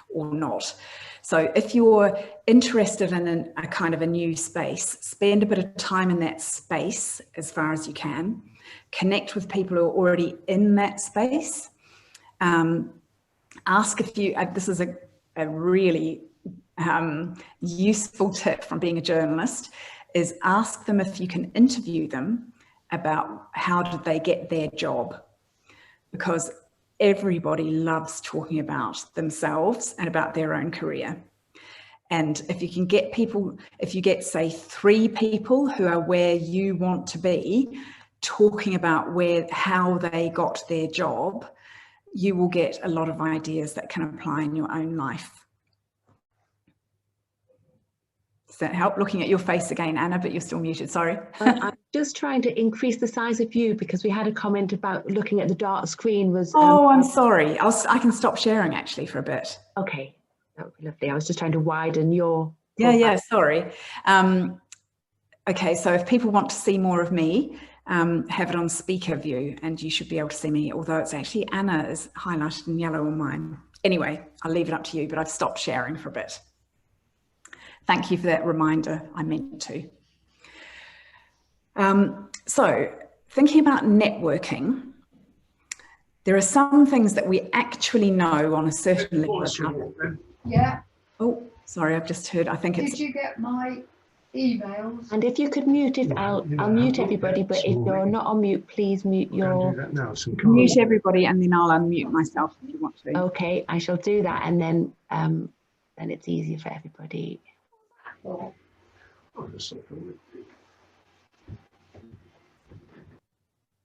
or not. So if you're interested in a kind of a new space, spend a bit of time in that space as far as you can. Connect with people who are already in that space. Ask if you, this is a really useful tip from being a journalist, is ask them if you can interview them about how did they get their job, because everybody loves talking about themselves and about their own career. And if you can get people, if you get, say, 3 people who are where you want to be, talking about how they got their job, you will get a lot of ideas that can apply in your own life. Does that help? Looking at your face again, Anna, but you're still muted, sorry. I'm just trying to increase the size of you because we had a comment about looking at the dark screen was... Oh, I'm sorry. I can stop sharing actually for a bit. Okay, that would be lovely. I was just trying to widen your... Yeah, sorry. Okay, so if people want to see more of me, have it on speaker view and you should be able to see me, although it's actually Anna is highlighted in yellow on mine. Anyway, I'll leave it up to you, but I've stopped sharing for a bit. Thank you for that reminder. I meant to. So thinking about networking, there are some things that we actually know on a certain level. Yeah. Oh, sorry, I've just heard, I think it's... Did you get my emails? And if you could mute, I'll mute everybody, but if you're not on mute, please mute your... Mute everybody and then I'll unmute myself if you want to. Okay, I shall do that, and then it's easier for everybody.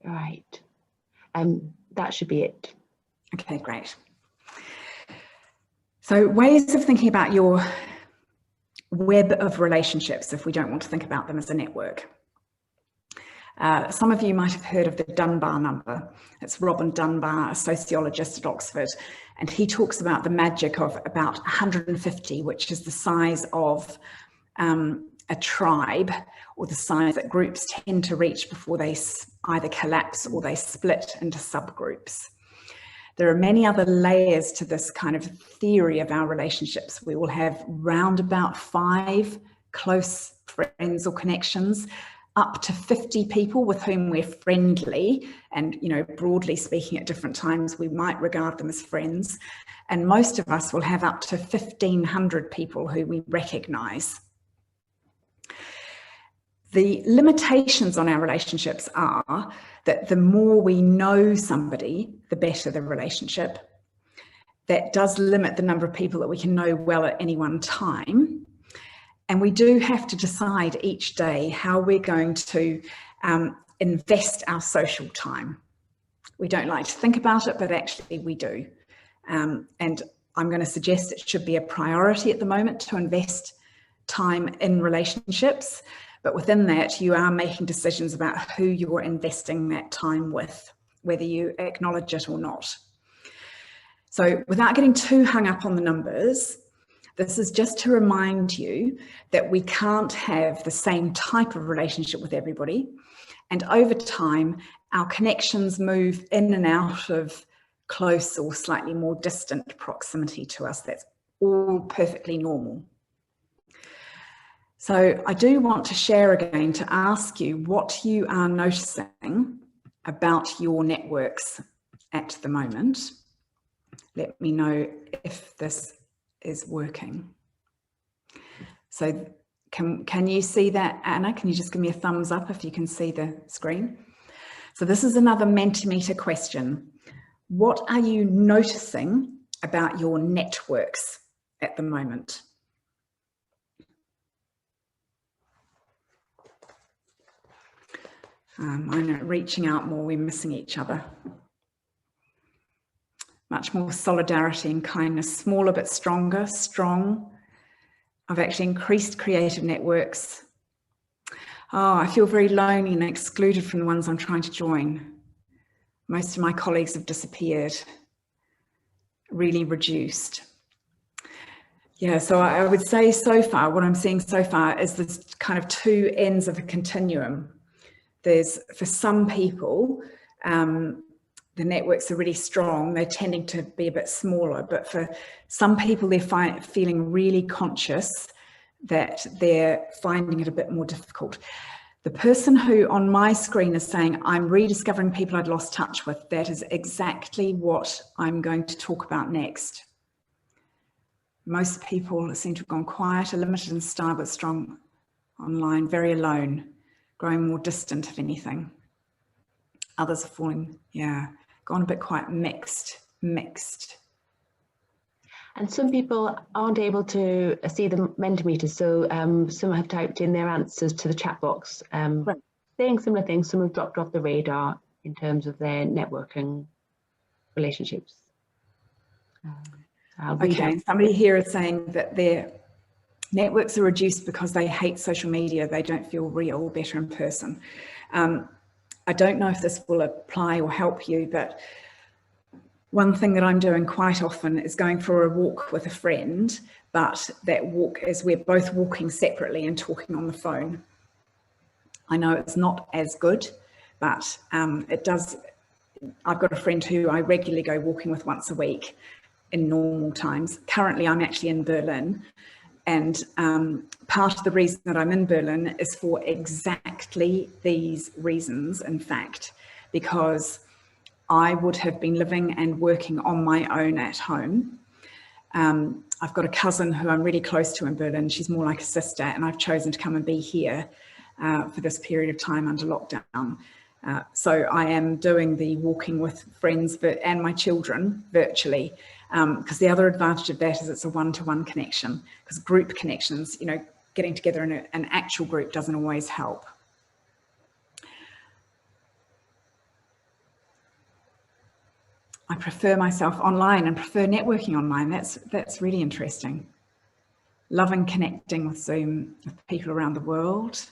Right. That should be it. Okay, great. So ways of thinking about your web of relationships, if we don't want to think about them as a network. Some of you might have heard of the Dunbar number. It's Robin Dunbar, a sociologist at Oxford, and he talks about the magic of about 150, which is the size of a tribe, or the size that groups tend to reach before they either collapse or they split into subgroups. There are many other layers to this kind of theory of our relationships. We will have round about 5 close friends or connections, up to 50 people with whom we're friendly, and, you know, broadly speaking, at different times we might regard them as friends, and most of us will have up to 1,500 people who we recognize. The limitations on our relationships are that the more we know somebody, the better the relationship. That does limit the number of people that we can know well at any one time. And we do have to decide each day how we're going to invest our social time. We don't like to think about it, but actually we do. And I'm going to suggest it should be a priority at the moment to invest time in relationships. But within that, you are making decisions about who you're investing that time with, whether you acknowledge it or not. So without getting too hung up on the numbers, this is just to remind you that we can't have the same type of relationship with everybody. And over time, our connections move in and out of close or slightly more distant proximity to us. That's all perfectly normal. So I do want to share again to ask you what you are noticing about your networks at the moment. Let me know if this is working. So can you see that, Anna? Can you just give me a thumbs up if you can see the screen? So this is another Mentimeter question. What are you noticing about your networks at the moment? I know, reaching out more, we're missing each other. Much more solidarity and kindness, smaller but stronger, strong. I've actually increased creative networks. Oh, I feel very lonely and excluded from the ones I'm trying to join. Most of my colleagues have disappeared, really reduced. Yeah, so I would say so far, what I'm seeing so far is this kind of 2 ends of a continuum. There's, for some people, the networks are really strong. They're tending to be a bit smaller, but for some people, they're feeling really conscious that they're finding it a bit more difficult. The person who on my screen is saying, I'm rediscovering people I'd lost touch with, that is exactly what I'm going to talk about next. Most people seem to have gone quiet, limited in style, but strong online, very alone, growing more distant, if anything. Others are falling, gone a bit quite mixed. And some people aren't able to see the Mentimeter, so some have typed in their answers to the chat box, saying similar things. Some have dropped off the radar in terms of their networking relationships. I'll read Okay, out. somebody here is saying that their networks are reduced because they hate social media. They don't feel real, better in person. I don't know if this will apply or help you, but one thing that I'm doing quite often is going for a walk with a friend, but that walk is we're both walking separately and talking on the phone. I know it's not as good, but it does. I've got a friend who I regularly go walking with once a week in normal times. Currently, I'm actually in Berlin. And part of the reason that I'm in Berlin is for exactly these reasons, in fact, because I would have been living and working on my own at home. I've got a cousin who I'm really close to in Berlin. She's more like a sister, and I've chosen to come and be here for this period of time under lockdown. So I am doing the walking with friends and my children virtually, because the other advantage of that is it's a one-to-one connection, because group connections, you know, getting together in an actual group doesn't always help. I prefer myself online and prefer networking online. That's really interesting. Loving connecting with Zoom with people around the world.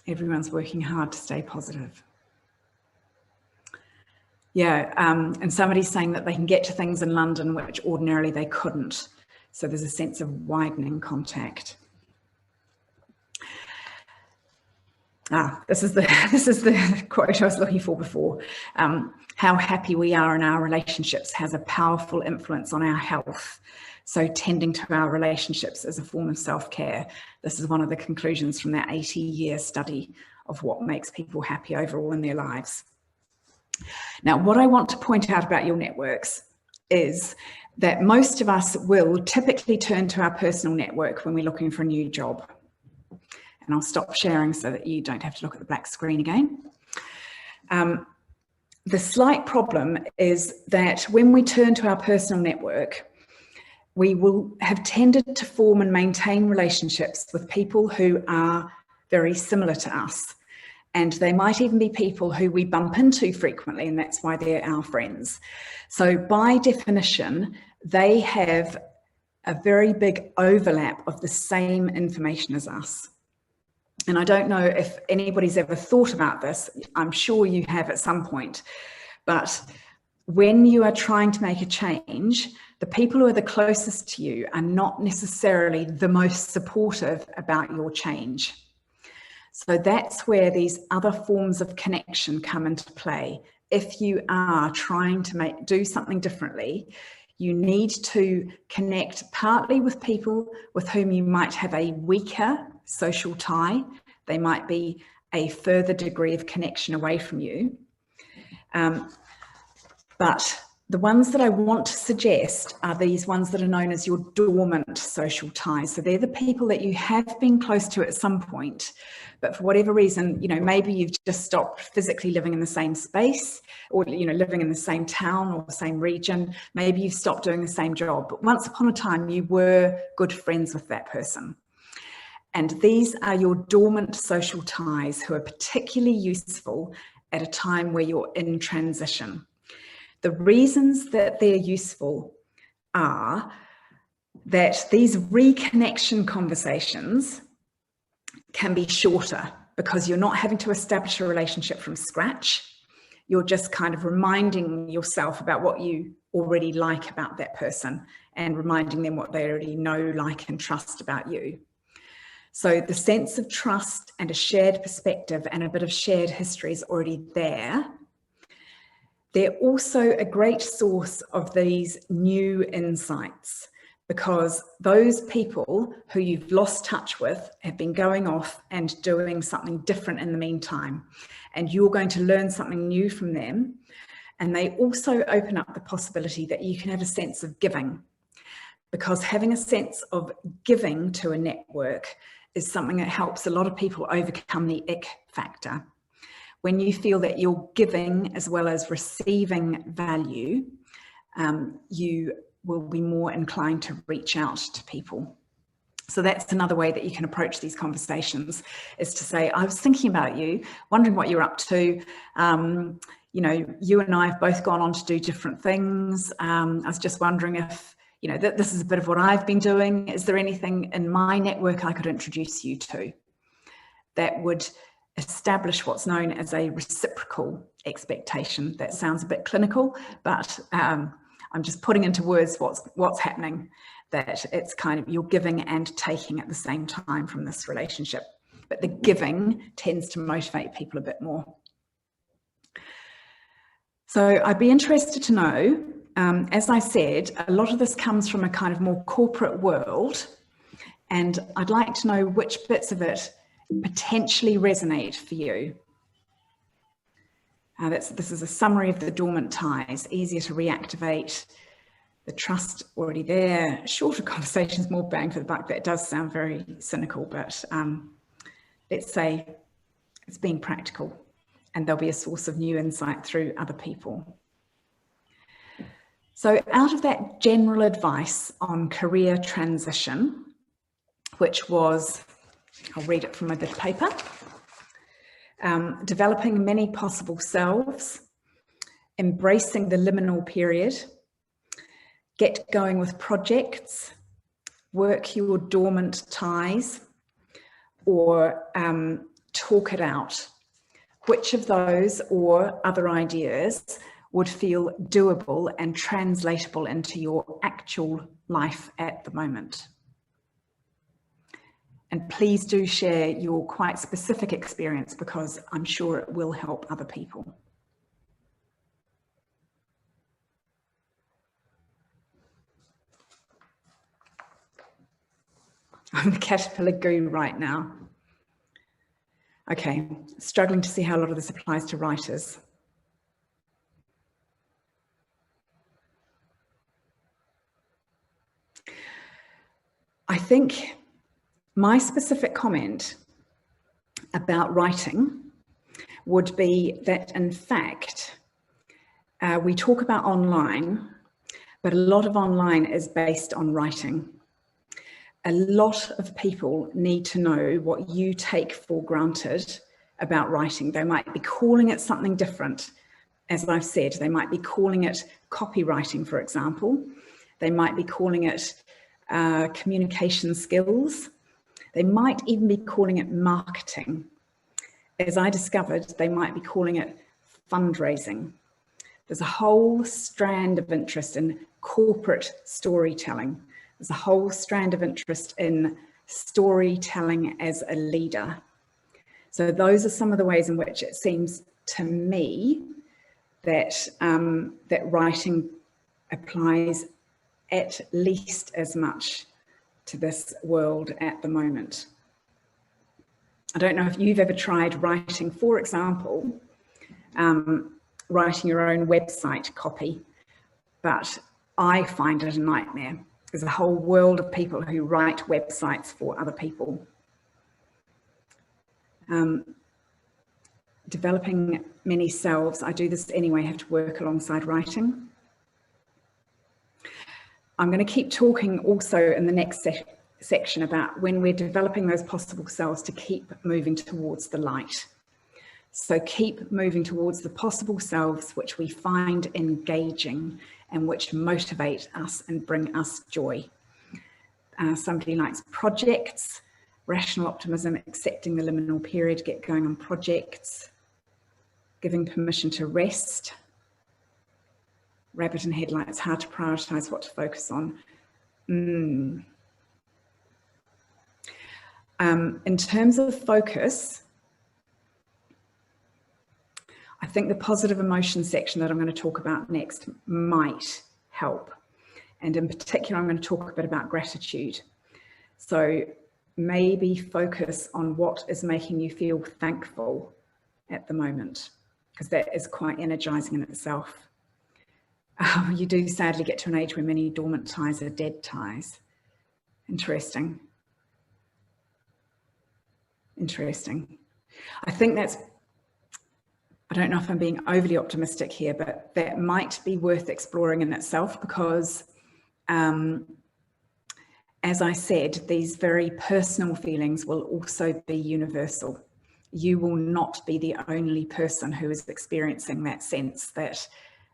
Everyone's working hard to stay positive. Yeah, and somebody's saying that they can get to things in London which ordinarily they couldn't. So there's a sense of widening contact. This is the quote I was looking for before. How happy we are in our relationships has a powerful influence on our health. So tending to our relationships is a form of self-care. This is one of the conclusions from that 80-year study of what makes people happy overall in their lives. Now, what I want to point out about your networks is that most of us will typically turn to our personal network when we're looking for a new job. And I'll stop sharing so that you don't have to look at the black screen again. The slight problem is that when we turn to our personal network, we will have tended to form and maintain relationships with people who are very similar to us. And they might even be people who we bump into frequently, and that's why they're our friends. So by definition, they have a very big overlap of the same information as us. And I don't know if anybody's ever thought about this. I'm sure you have at some point. But when you are trying to make a change, the people who are the closest to you are not necessarily the most supportive about your change. So that's where these other forms of connection come into play. If you are trying to do something differently, you need to connect partly with people with whom you might have a weaker social tie. They might be a further degree of connection away from you. But the ones that I want to suggest are these ones that are known as your dormant social ties. So they're the people that you have been close to at some point, but for whatever reason, you know, maybe you've just stopped physically living in the same space, or, you know, living in the same town or the same region. Maybe you've stopped doing the same job, but once upon a time you were good friends with that person. And these are your dormant social ties who are particularly useful at a time where you're in transition. The reasons that they're useful are that these reconnection conversations can be shorter because you're not having to establish a relationship from scratch. You're just kind of reminding yourself about what you already like about that person and reminding them what they already know, like, and trust about you. So the sense of trust and a shared perspective and a bit of shared history is already there. They're also a great source of these new insights, because those people who you've lost touch with have been going off and doing something different in the meantime, and you're going to learn something new from them. And they also open up the possibility that you can have a sense of giving, because having a sense of giving to a network is something that helps a lot of people overcome the ick factor. When you feel that you're giving as well as receiving value, you will be more inclined to reach out to people. So that's another way that you can approach these conversations, is to say, I was thinking about you, wondering what you're up to. You know, you and I have both gone on to do different things. I was just wondering if, you know, this is a bit of what I've been doing. Is there anything in my network I could introduce you to that would establish what's known as a reciprocal expectation? That sounds a bit clinical, but I'm just putting into words what's happening, that it's kind of you're giving and taking at the same time from this relationship. But the giving tends to motivate people a bit more. So I'd be interested to know, as I said, a lot of this comes from a kind of more corporate world, and I'd like to know which bits of it potentially resonate for you. This is a summary of the dormant ties: easier to reactivate, the trust already there, shorter conversations, more bang for the buck. That does sound very cynical, but let's say it's being practical, and there'll be a source of new insight through other people. So out of that general advice on career transition, which was, I'll read it from my bit of paper, developing many possible selves, embracing the liminal period, get going with projects, work your dormant ties, or talk it out. Which of those or other ideas would feel doable and translatable into your actual life at the moment? And please do share your quite specific experience, because I'm sure it will help other people. I'm the caterpillar goo right now. Okay, struggling to see how a lot of this applies to writers. I think my specific comment about writing would be that, in fact, we talk about online, but a lot of online is based on writing. A lot of people need to know what you take for granted about writing. They might be calling it something different. As I've said, they might be calling it copywriting, for example. They might be calling it communication skills. They might even be calling it marketing. As I discovered, they might be calling it fundraising. There's a whole strand of interest in corporate storytelling. There's a whole strand of interest in storytelling as a leader. So those are some of the ways in which it seems to me that, that writing applies at least as much to this world at the moment. I don't know if you've ever tried writing, for example, writing your own website copy, but I find it a nightmare. There's a whole world of people who write websites for other people. Developing many selves. I do this anyway, have to work alongside writing. I'm going to keep talking also in the next section about when we're developing those possible selves to keep moving towards the light. So keep moving towards the possible selves which we find engaging and which motivate us and bring us joy. Somebody likes projects, rational optimism, accepting the liminal period, get going on projects, giving permission to rest, rabbit in headlights, hard to prioritize what to focus on. In terms of focus, I think the positive emotion section that I'm going to talk about next might help. And in particular, I'm going to talk a bit about gratitude. So maybe focus on what is making you feel thankful at the moment, because that is quite energizing in itself. You do sadly get to an age where many dormant ties are dead ties. Interesting. Interesting. I think that's, I don't know if I'm being overly optimistic here, but that might be worth exploring in itself, because as I said, these very personal feelings will also be universal. You will not be the only person who is experiencing that sense that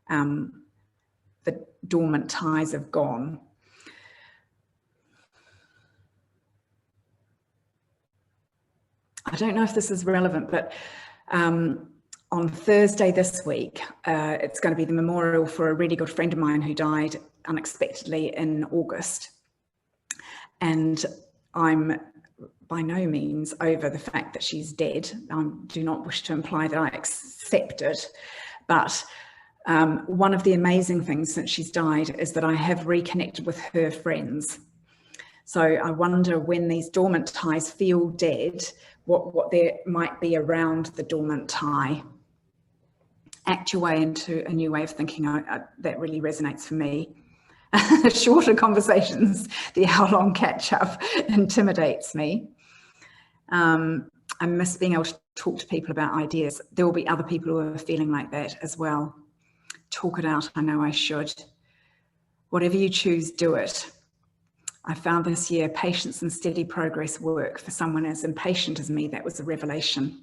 the dormant ties have gone. I don't know if this is relevant, but on Thursday this week, it's going to be the memorial for a really good friend of mine who died unexpectedly in August. And I'm by no means over the fact that she's dead. I do not wish to imply that I accept it, but one of the amazing things since she's died is that I have reconnected with her friends. So I wonder, when these dormant ties feel dead, what there might be around the dormant tie. Act your way into a new way of thinking. That really resonates for me. Shorter conversations, the hour-long catch-up intimidates me. I miss being able to talk to people about ideas. There will be other people who are feeling like that as well. Talk it out. I know I should. Whatever you choose, do it. I found this year patience and steady progress work. For someone as impatient as me, that was a revelation.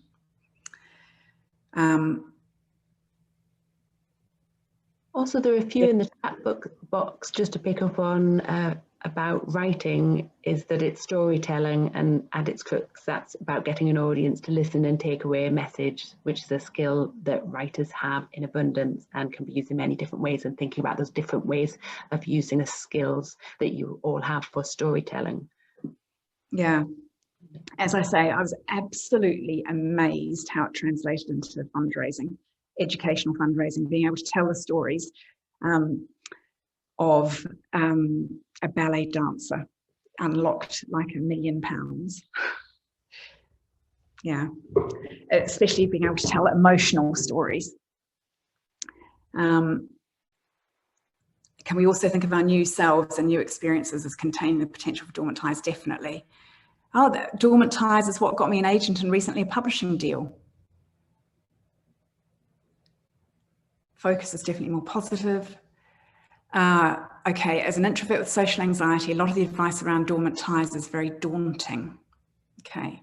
Also, there are a few in the chat box just to pick up on about writing, is that it's storytelling and at its crux, that's about getting an audience to listen and take away a message, which is a skill that writers have in abundance and can be used in many different ways, and thinking about those different ways of using the skills that you all have for storytelling. Yeah. As I say, I was absolutely amazed how it translated into fundraising, educational fundraising, being able to tell the stories of a ballet dancer unlocked like £1 million. Yeah, especially being able to tell emotional stories. Can we also think of our new selves and new experiences as containing the potential for dormant ties? Definitely. Oh, the dormant ties is what got me an agent and recently a publishing deal. Focus is definitely more positive. Okay, as an introvert with social anxiety, a lot of the advice around dormant ties is very daunting. Okay.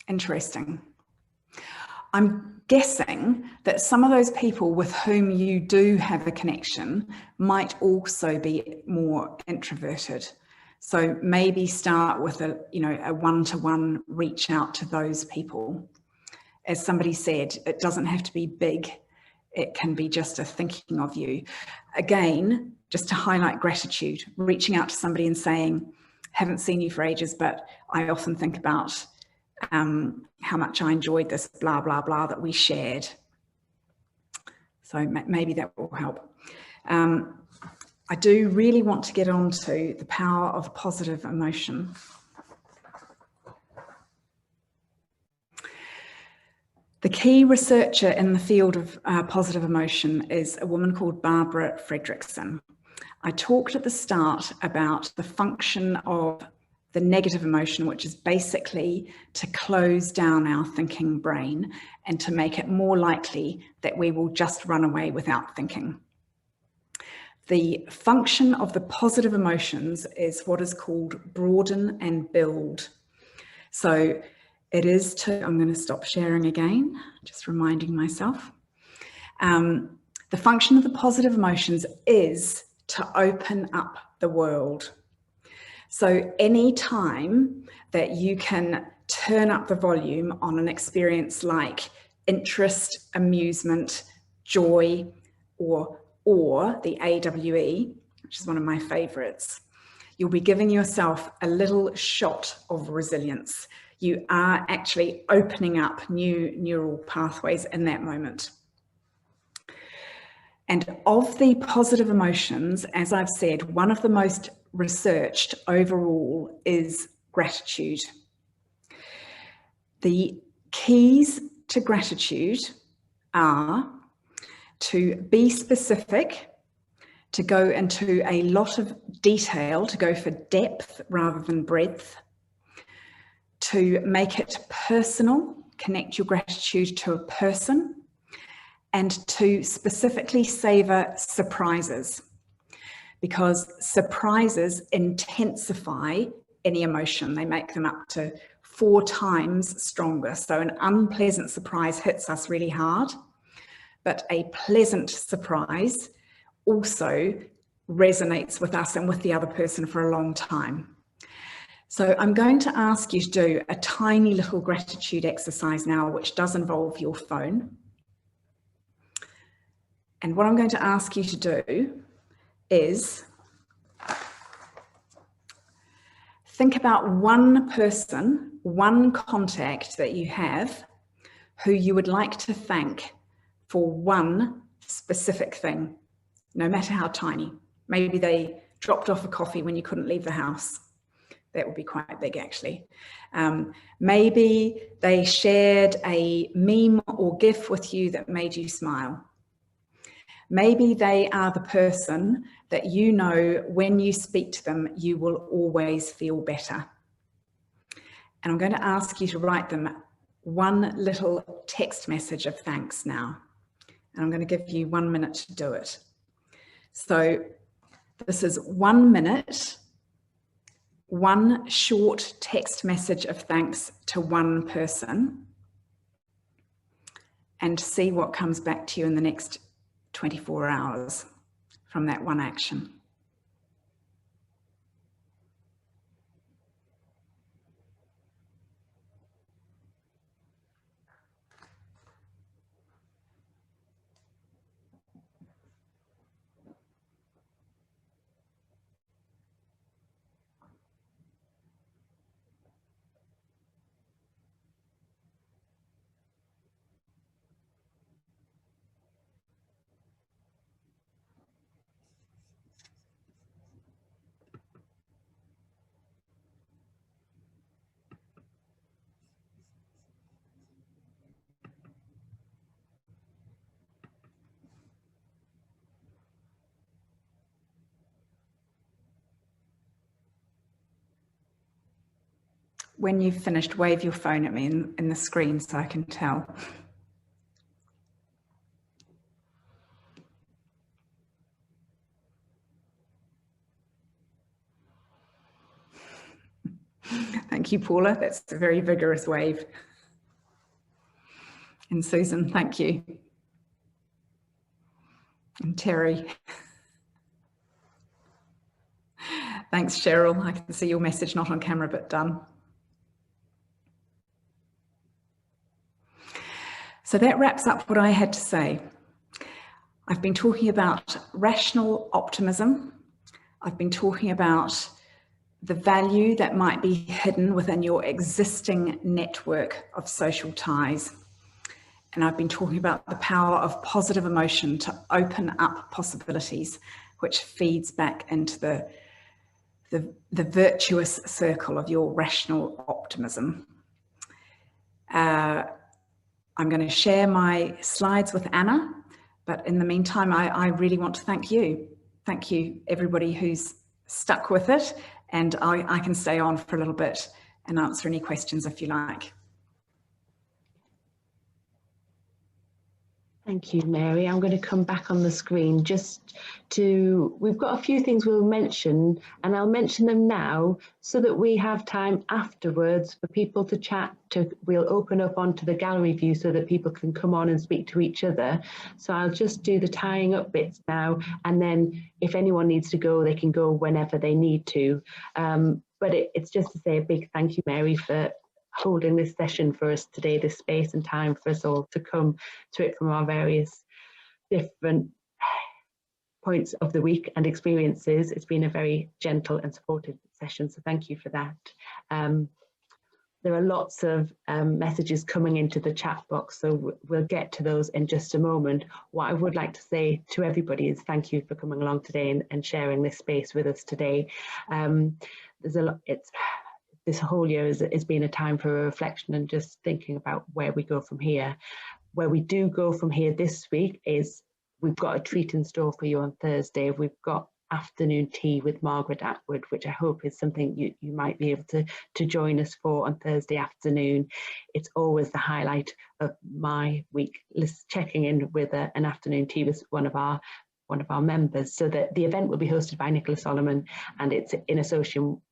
Interesting. I'm guessing that some of those people with whom you do have a connection might also be more introverted. So maybe start with a one-to-one reach out to those people. As somebody said, it doesn't have to be big. It can be just a thinking of you. Again, just to highlight gratitude, reaching out to somebody and saying, haven't seen you for ages, but I often think about how much I enjoyed this blah, blah, blah that we shared. So maybe that will help. I do really want to get on to the power of positive emotion. The key researcher in the field of positive emotion is a woman called Barbara Fredrickson. I talked at the start about the function of the negative emotion, which is basically to close down our thinking brain and to make it more likely that we will just run away without thinking. The function of the positive emotions is what is called broaden and build. So it is to, I'm going to stop sharing again, just reminding myself. The function of the positive emotions is to open up the world. So any time that you can turn up the volume on an experience like interest, amusement, joy, or the AWE, which is one of my favorites, you'll be giving yourself a little shot of resilience. You are actually opening up new neural pathways in that moment. And of the positive emotions, as I've said, one of the most researched overall is gratitude. The keys to gratitude are to be specific, to go into a lot of detail, to go for depth rather than breadth, to make it personal, connect your gratitude to a person, and to specifically savor surprises, because surprises intensify any emotion. They make them up to 4 times stronger. So an unpleasant surprise hits us really hard, but a pleasant surprise also resonates with us and with the other person for a long time. So I'm going to ask you to do a tiny little gratitude exercise now, which does involve your phone. And what I'm going to ask you to do is think about one person, one contact that you have who you would like to thank for one specific thing, no matter how tiny. Maybe they dropped off a coffee when you couldn't leave the house. That would be quite big, actually. Maybe they shared a meme or GIF with you that made you smile. Maybe they are the person that you know when you speak to them, you will always feel better. And I'm going to ask you to write them one little text message of thanks now. And I'm going to give you 1 minute to do it. So this is 1 minute, one short text message of thanks to one person, and see what comes back to you in the next 24 hours from that one action. When you've finished, wave your phone at me in the screen so I can tell. Thank you, Paula. That's a very vigorous wave. And Susan, thank you. And Terry. Thanks, Cheryl. I can see your message, not on camera, but done. So that wraps up what I had to say. I've been talking about rational optimism. I've been talking about the value that might be hidden within your existing network of social ties. And I've been talking about the power of positive emotion to open up possibilities, which feeds back into the virtuous circle of your rational optimism. I'm going to share my slides with Anna, but in the meantime, I really want to thank you. Thank you, everybody who's stuck with it, and I can stay on for a little bit and answer any questions if you like. Thank you, Mary. I'm going to come back on the screen we've got a few things we'll mention, and I'll mention them now so that we have time afterwards for people to chat. We'll open up onto the gallery view so that people can come on and speak to each other. So I'll just do the tying up bits now, and then if anyone needs to go, they can go whenever they need to. But it's just to say a big thank you, Mary, for holding this session for us today, this space and time for us all to come to it from our various different points of the week and experiences. It's been a very gentle and supportive session, so thank you for that. There are lots of messages coming into the chat box, so we'll get to those in just a moment. What I would like to say to everybody is thank you for coming along today and sharing this space with us today. There's a lot, this whole year has been a time for a reflection and just thinking about where we go from here. Where we do go from here this week is we've got a treat in store for you on Thursday. We've got afternoon tea with Margaret Atwood, which I hope is something you might be able to join us for on Thursday afternoon. It's always the highlight of my week, checking in with an afternoon tea with one of our members. So that the event will be hosted by Nicola Solomon, and it's in association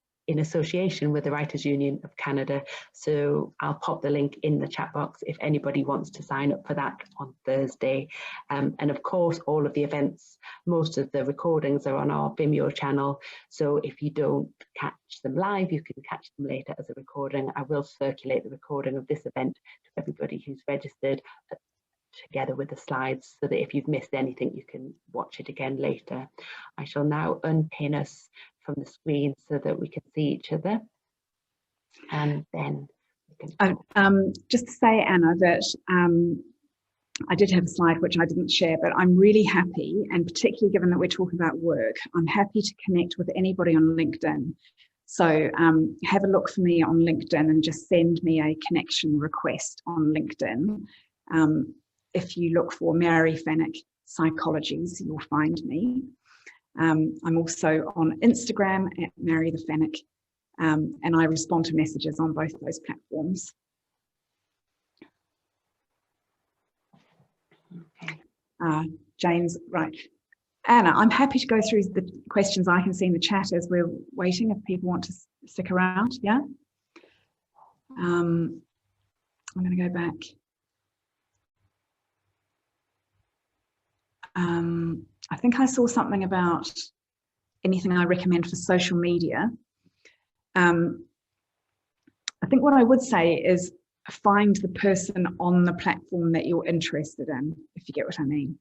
with the Writers' Union of Canada. So I'll pop the link in the chat box if anybody wants to sign up for that on Thursday. And of course, all of the events, most of the recordings are on our Vimeo channel. So if you don't catch them live, you can catch them later as a recording. I will circulate the recording of this event to everybody who's registered, together with the slides, so that if you've missed anything, you can watch it again later. I shall now unpin us from the screen so that we can see each other, and then we can just to say, Anna, that I did have a slide which I didn't share, but I'm really happy, and particularly given that we're talking about work, I'm happy to connect with anybody on LinkedIn. So have a look for me on LinkedIn and just send me a connection request on LinkedIn. If you look for Mary Fenwick Psychologies, you'll find me. I'm also on Instagram at Mary the Fenwick, and I respond to messages on both of those platforms. Okay. James, right. Anna, I'm happy to go through the questions I can see in the chat as we're waiting, if people want to stick around, yeah? I'm going to go back. I think I saw something about anything I recommend for social media. I think what I would say is find the person on the platform that you're interested in, if you get what I mean.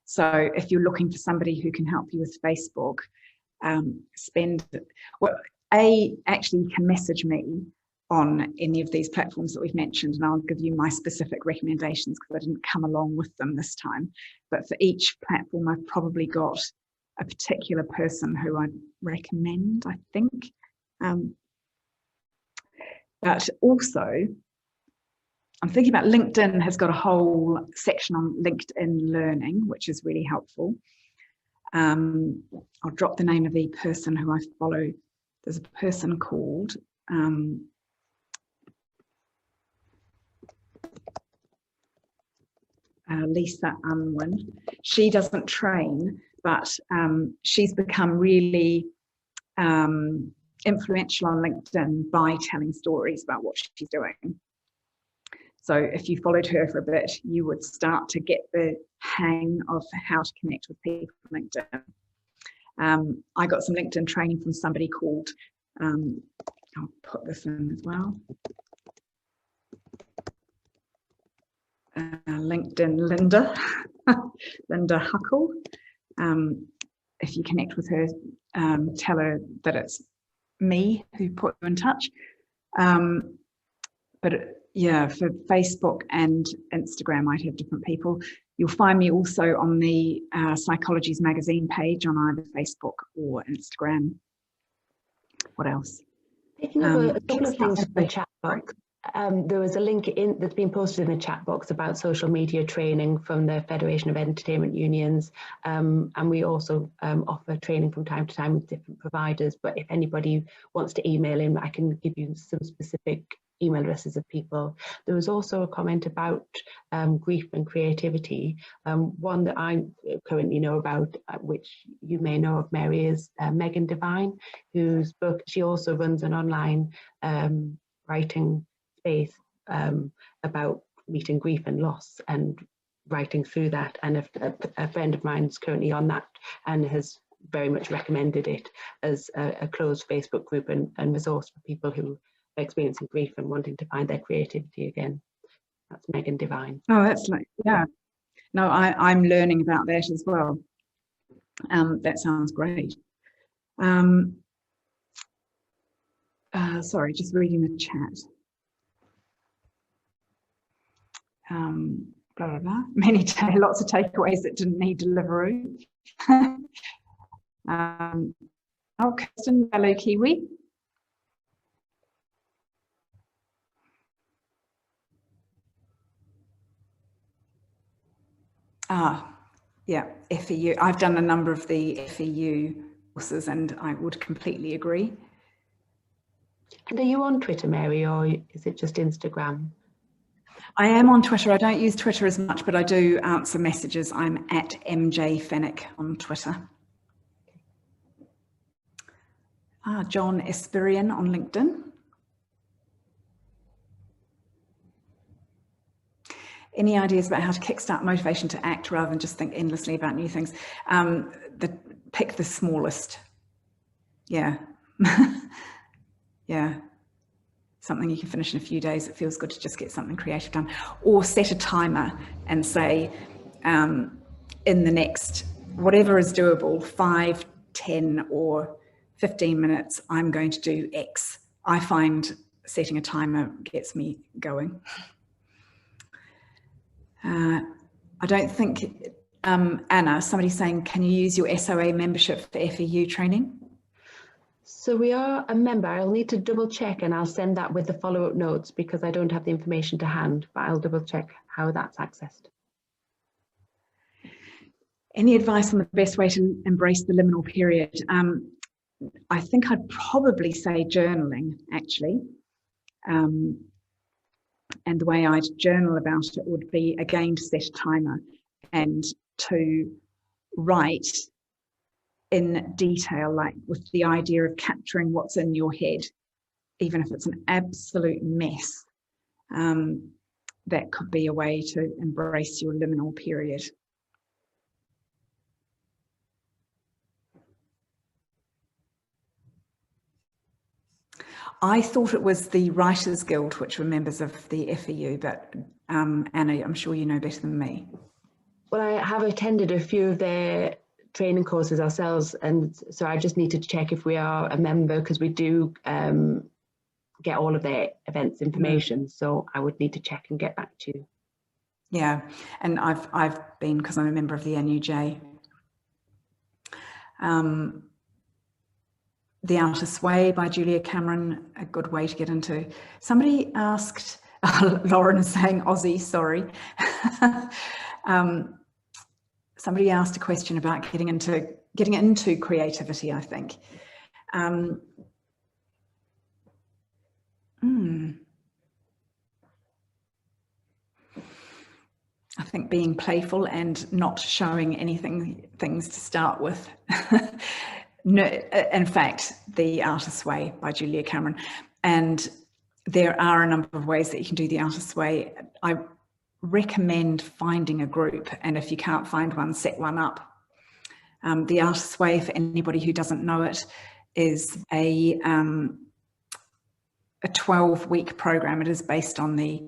So if you're looking for somebody who can help you with Facebook, actually you can message me on any of these platforms that we've mentioned, and I'll give you my specific recommendations because I didn't come along with them this time. But for each platform, I've probably got a particular person who I'd recommend, I think. But also, I'm thinking about LinkedIn has got a whole section on LinkedIn learning, which is really helpful. I'll drop the name of the person who I follow. There's a person called Lisa Unwin. She doesn't train, but she's become really influential on LinkedIn by telling stories about what she's doing. So if you followed her for a bit, you would start to get the hang of how to connect with people on LinkedIn. I got some LinkedIn training from somebody called, I'll put this in as well, LinkedIn Linda, Linda Huckle. If you connect with her, tell her that it's me who put you in touch. Yeah, for Facebook and Instagram, I'd have different people. You'll find me also on the Psychologies magazine page on either Facebook or Instagram. What else? Picking up a couple of things from the chat box. There was a link that's been posted in the chat box about social media training from the Federation of Entertainment Unions, and we also offer training from time to time with different providers. But if anybody wants to email in, I can give you some specific email addresses of people. There was also a comment about grief and creativity. One that I currently know about, which you may know of, Mary, is Megan Devine, whose book, she also runs an online writing space about meeting grief and loss and writing through that. And a friend of mine is currently on that and has very much recommended it as a closed Facebook group and resource for people who are experiencing grief and wanting to find their creativity again. That's Megan Devine. Oh, that's like, yeah. No, I'm learning about that as well. That sounds great. Sorry, just reading the chat. Blah, blah, blah. Lots of takeaways that didn't need delivery. Oh, Kirsten, hello, Kiwi. Yeah, FEU. I've done a number of the FEU courses and I would completely agree. And are you on Twitter, Mary, or is it just Instagram? I am on Twitter. I don't use Twitter as much, but I do answer messages. I'm at MJ Fenwick on Twitter. John Esperian on LinkedIn. Any ideas about how to kickstart motivation to act rather than just think endlessly about new things? Pick the smallest. Yeah. Yeah. Something you can finish in a few days. It feels good to just get something creative done. Or set a timer and say, in the next, whatever is doable, 5, 10 or 15 minutes, I'm going to do X. I find setting a timer gets me going. I don't think, Anna, somebody's saying, can you use your SOA membership for FEU training? So we are a member. I'll need to double check and I'll send that with the follow-up notes because I don't have the information to hand, but I'll double check how that's accessed. Any advice on the best way to embrace the liminal period? I think I'd probably say journaling, actually. And the way I'd journal about it would be, again, to set a timer and to write in detail, like with the idea of capturing what's in your head, even if it's an absolute mess. That could be a way to embrace your liminal period. I thought it was the Writers Guild, which were members of the FEU, but Anna, I'm sure you know better than me. Well, I have attended a few of their training courses ourselves, and so I just need to check if we are a member because we do get all of their events information. So I would need to check and get back to you. Yeah, and I've been, because I'm a member of the NUJ. The Artist's Way by Julia Cameron, a good way to get into. Somebody asked, Lauren is saying Aussie, sorry. Somebody asked a question about getting into creativity, I think. I think being playful and not showing things to start with. No, in fact, The Artist's Way by Julia Cameron. And there are a number of ways that you can do The Artist's Way. I recommend finding a group, and if you can't find one, set one up. The Artist's Way, for anybody who doesn't know it, is a 12-week program. It is based on the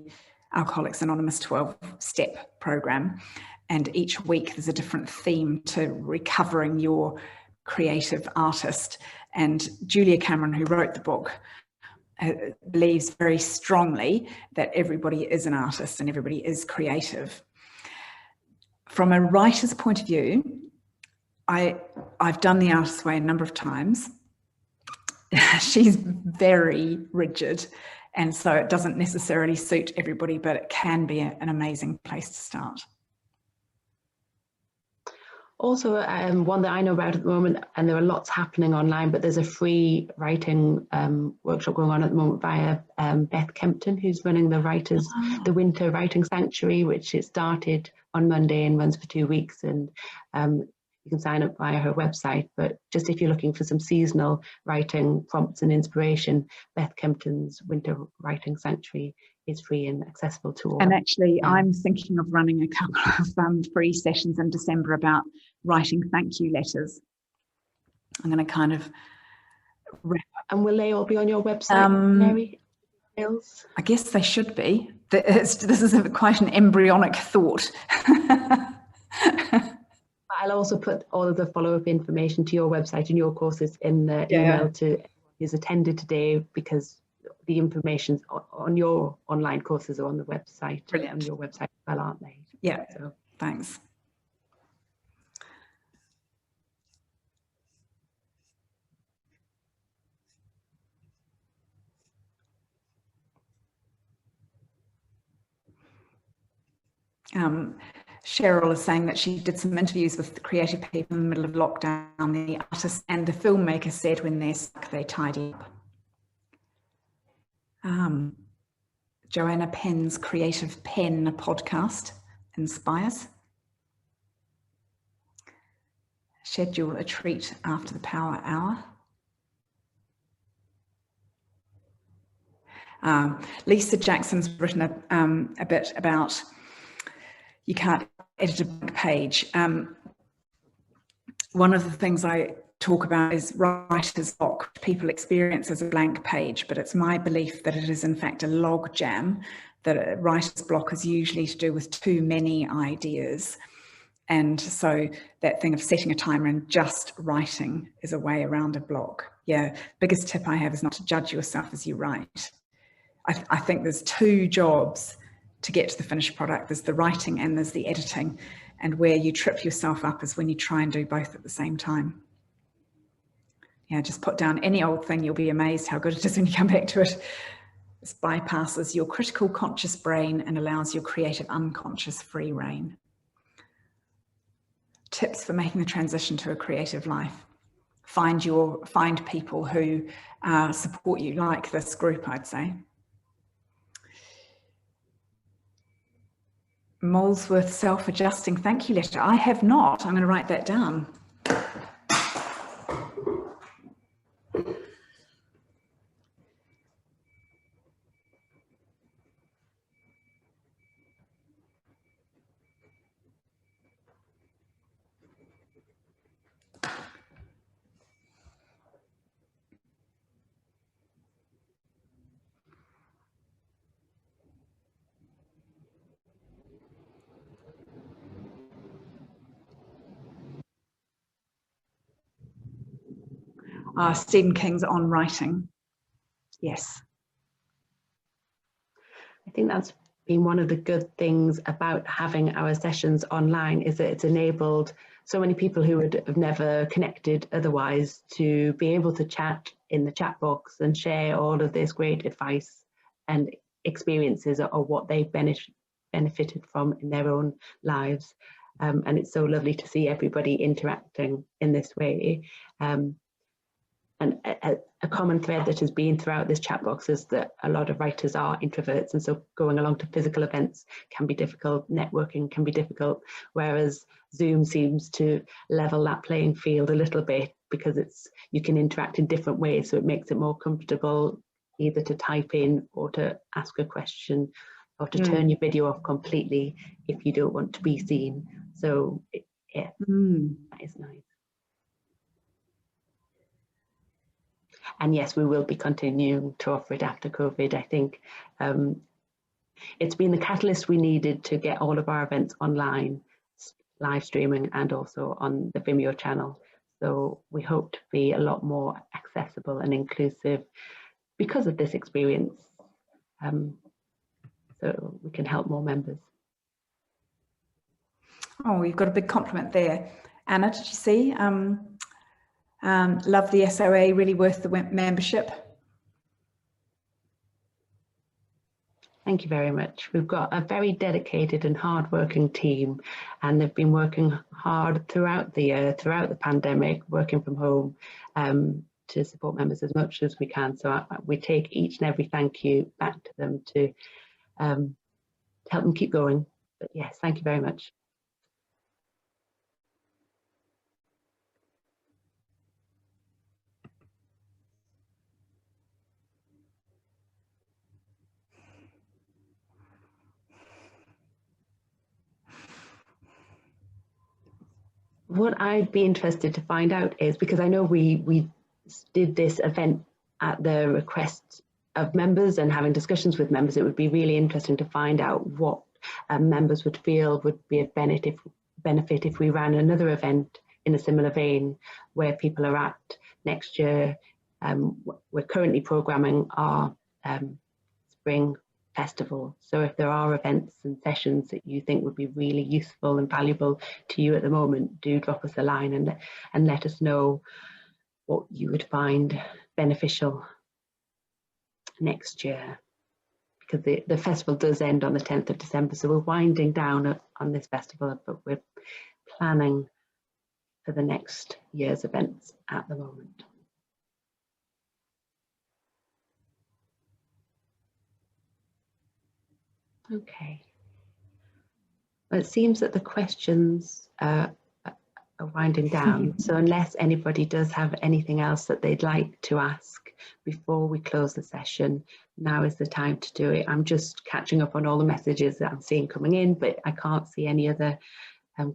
Alcoholics Anonymous 12-step program, and each week there's a different theme to recovering your creative artist. And Julia Cameron, who wrote the book, believes very strongly that everybody is an artist and everybody is creative. From a writer's point of view, I've done The Artist's Way a number of times. She's very rigid, and so it doesn't necessarily suit everybody, but it can be an amazing place to start. Also, one that I know about at the moment, and there are lots happening online, but there's a free writing workshop going on at the moment via Beth Kempton, who's running the Winter Writing Sanctuary, which it started on Monday and runs for 2 weeks. And you can sign up via her website. But just if you're looking for some seasonal writing prompts and inspiration, Beth Kempton's Winter Writing Sanctuary is free and accessible to all. And actually, I'm thinking of running a couple of free sessions in December about writing thank you letters. I'm going to kind of wrap up. And will they all be on your website, Mary? I guess they should be. This is quite an embryonic thought. I'll also put all of the follow-up information to your website and your courses in the email to who's attended today, because the information on your online courses are on the website. Brilliant. On your website as well, aren't they? Yeah, so thanks. Cheryl is saying that she did some interviews with the creative people in the middle of lockdown. The artist and the filmmaker said when they're stuck, they tidy up. Joanna Penn's Creative Pen podcast inspires. Schedule a treat after the power hour. Lisa Jackson's written a bit about you can't edit a blank page. One of the things I talk about is writer's block, which people experience as a blank page, but it's my belief that it is in fact a log jam, that a writer's block is usually to do with too many ideas. And so that thing of setting a timer and just writing is a way around a block. Yeah, biggest tip I have is not to judge yourself as you write. I think there's two jobs to get to the finished product. There's the writing and there's the editing. And where you trip yourself up is when you try and do both at the same time. Yeah, just put down any old thing. You'll be amazed how good it is when you come back to it. This bypasses your critical conscious brain and allows your creative unconscious free rein. Tips for making the transition to a creative life. Find people who support you, like this group, I'd say. Molesworth self-adjusting thank you letter. I have not. I'm going to write that down. Stephen King's On Writing. Yes. I think that's been one of the good things about having our sessions online, is that it's enabled so many people who would have never connected otherwise to be able to chat in the chat box and share all of this great advice and experiences or what they've benefited from in their own lives. And it's so lovely to see everybody interacting in this way. And a common thread that has been throughout this chat box is that a lot of writers are introverts, and so going along to physical events can be difficult, networking can be difficult, whereas Zoom seems to level that playing field a little bit, because you can interact in different ways, so it makes it more comfortable either to type in or to ask a question or to turn your video off completely if you don't want to be seen. So yeah, that is nice. And yes, we will be continuing to offer it after COVID. I think it's been the catalyst we needed to get all of our events online, live streaming, and also on the Vimeo channel. So we hope to be a lot more accessible and inclusive because of this experience, so we can help more members. Oh, you've got a big compliment there. Anna, did you see? Love the SOA, really worth the membership. Thank you very much. We've got a very dedicated and hard-working team, and they've been working hard throughout the year, throughout the pandemic, working from home to support members as much as we can. So we take each and every thank you back to them to help them keep going. But yes, thank you very much. What I'd be interested to find out is, because I know we did this event at the request of members and having discussions with members, it would be really interesting to find out what members would feel would be a benefit if we ran another event in a similar vein where people are at next year. We're currently programming our spring festival. So if there are events and sessions that you think would be really useful and valuable to you at the moment, do drop us a line and let us know what you would find beneficial next year. because the festival does end on the 10th of December, so we're winding down on this festival, but we're planning for the next year's events at the moment. Okay. Well, it seems that the questions are winding down, so unless anybody does have anything else that they'd like to ask before we close the session, now is the time to do it. I'm just catching up on all the messages that I'm seeing coming in, but I can't see any other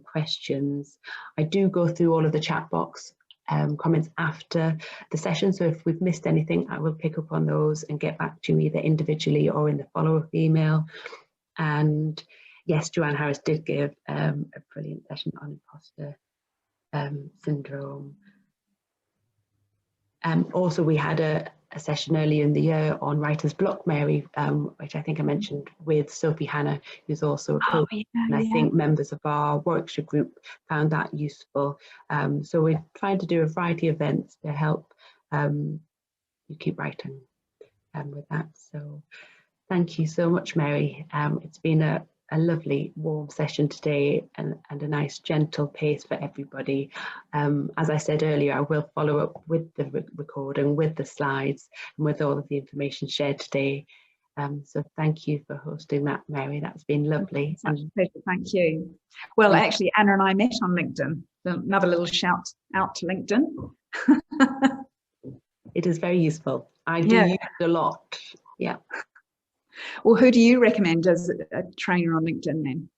questions. I do go through all of the chat box comments after the session, so if we've missed anything, I will pick up on those and get back to you either individually or in the follow-up email. And yes, Joanne Harris did give a brilliant session on imposter syndrome. Also, we had a session earlier in the year on writer's block, Mary, which I think I mentioned, with Sophie Hannah, who's also a coach. And I think members of our workshop group found that useful. So we're trying to do a variety of events to help you keep writing with that. So thank you so much, Mary. It's been a lovely warm session today and a nice gentle pace for everybody. As I said earlier, I will follow up with the recording, with the slides and with all of the information shared today. So thank you for hosting that, Mary. That's been lovely. Such a pleasure. Thank you. Well, actually, Anna and I met on LinkedIn. Another little shout out to LinkedIn. It is very useful. I do use it a lot. Yeah. Well, who do you recommend as a trainer on LinkedIn then?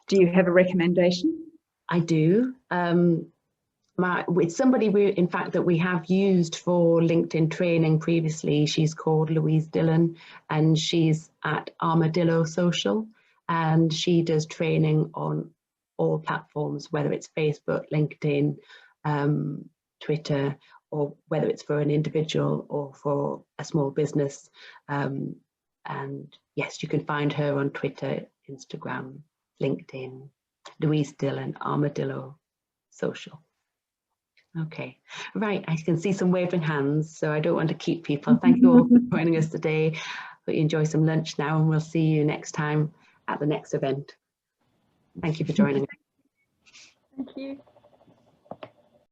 Do you have a recommendation? I do. It's somebody in fact, that we have used for LinkedIn training previously. She's called Louise Dillon, and she's at Armadillo Social, and she does training on all platforms, whether it's Facebook, LinkedIn, Twitter, or whether it's for an individual or for a small business. And yes, you can find her on Twitter, Instagram, LinkedIn, Louise Dillon, Armadillo Social. Okay, right, I can see some waving hands, so I don't want to keep people. Thank you all for joining us today. Hope you enjoy some lunch now, and we'll see you next time at the next event. Thank you for joining us. Thank you.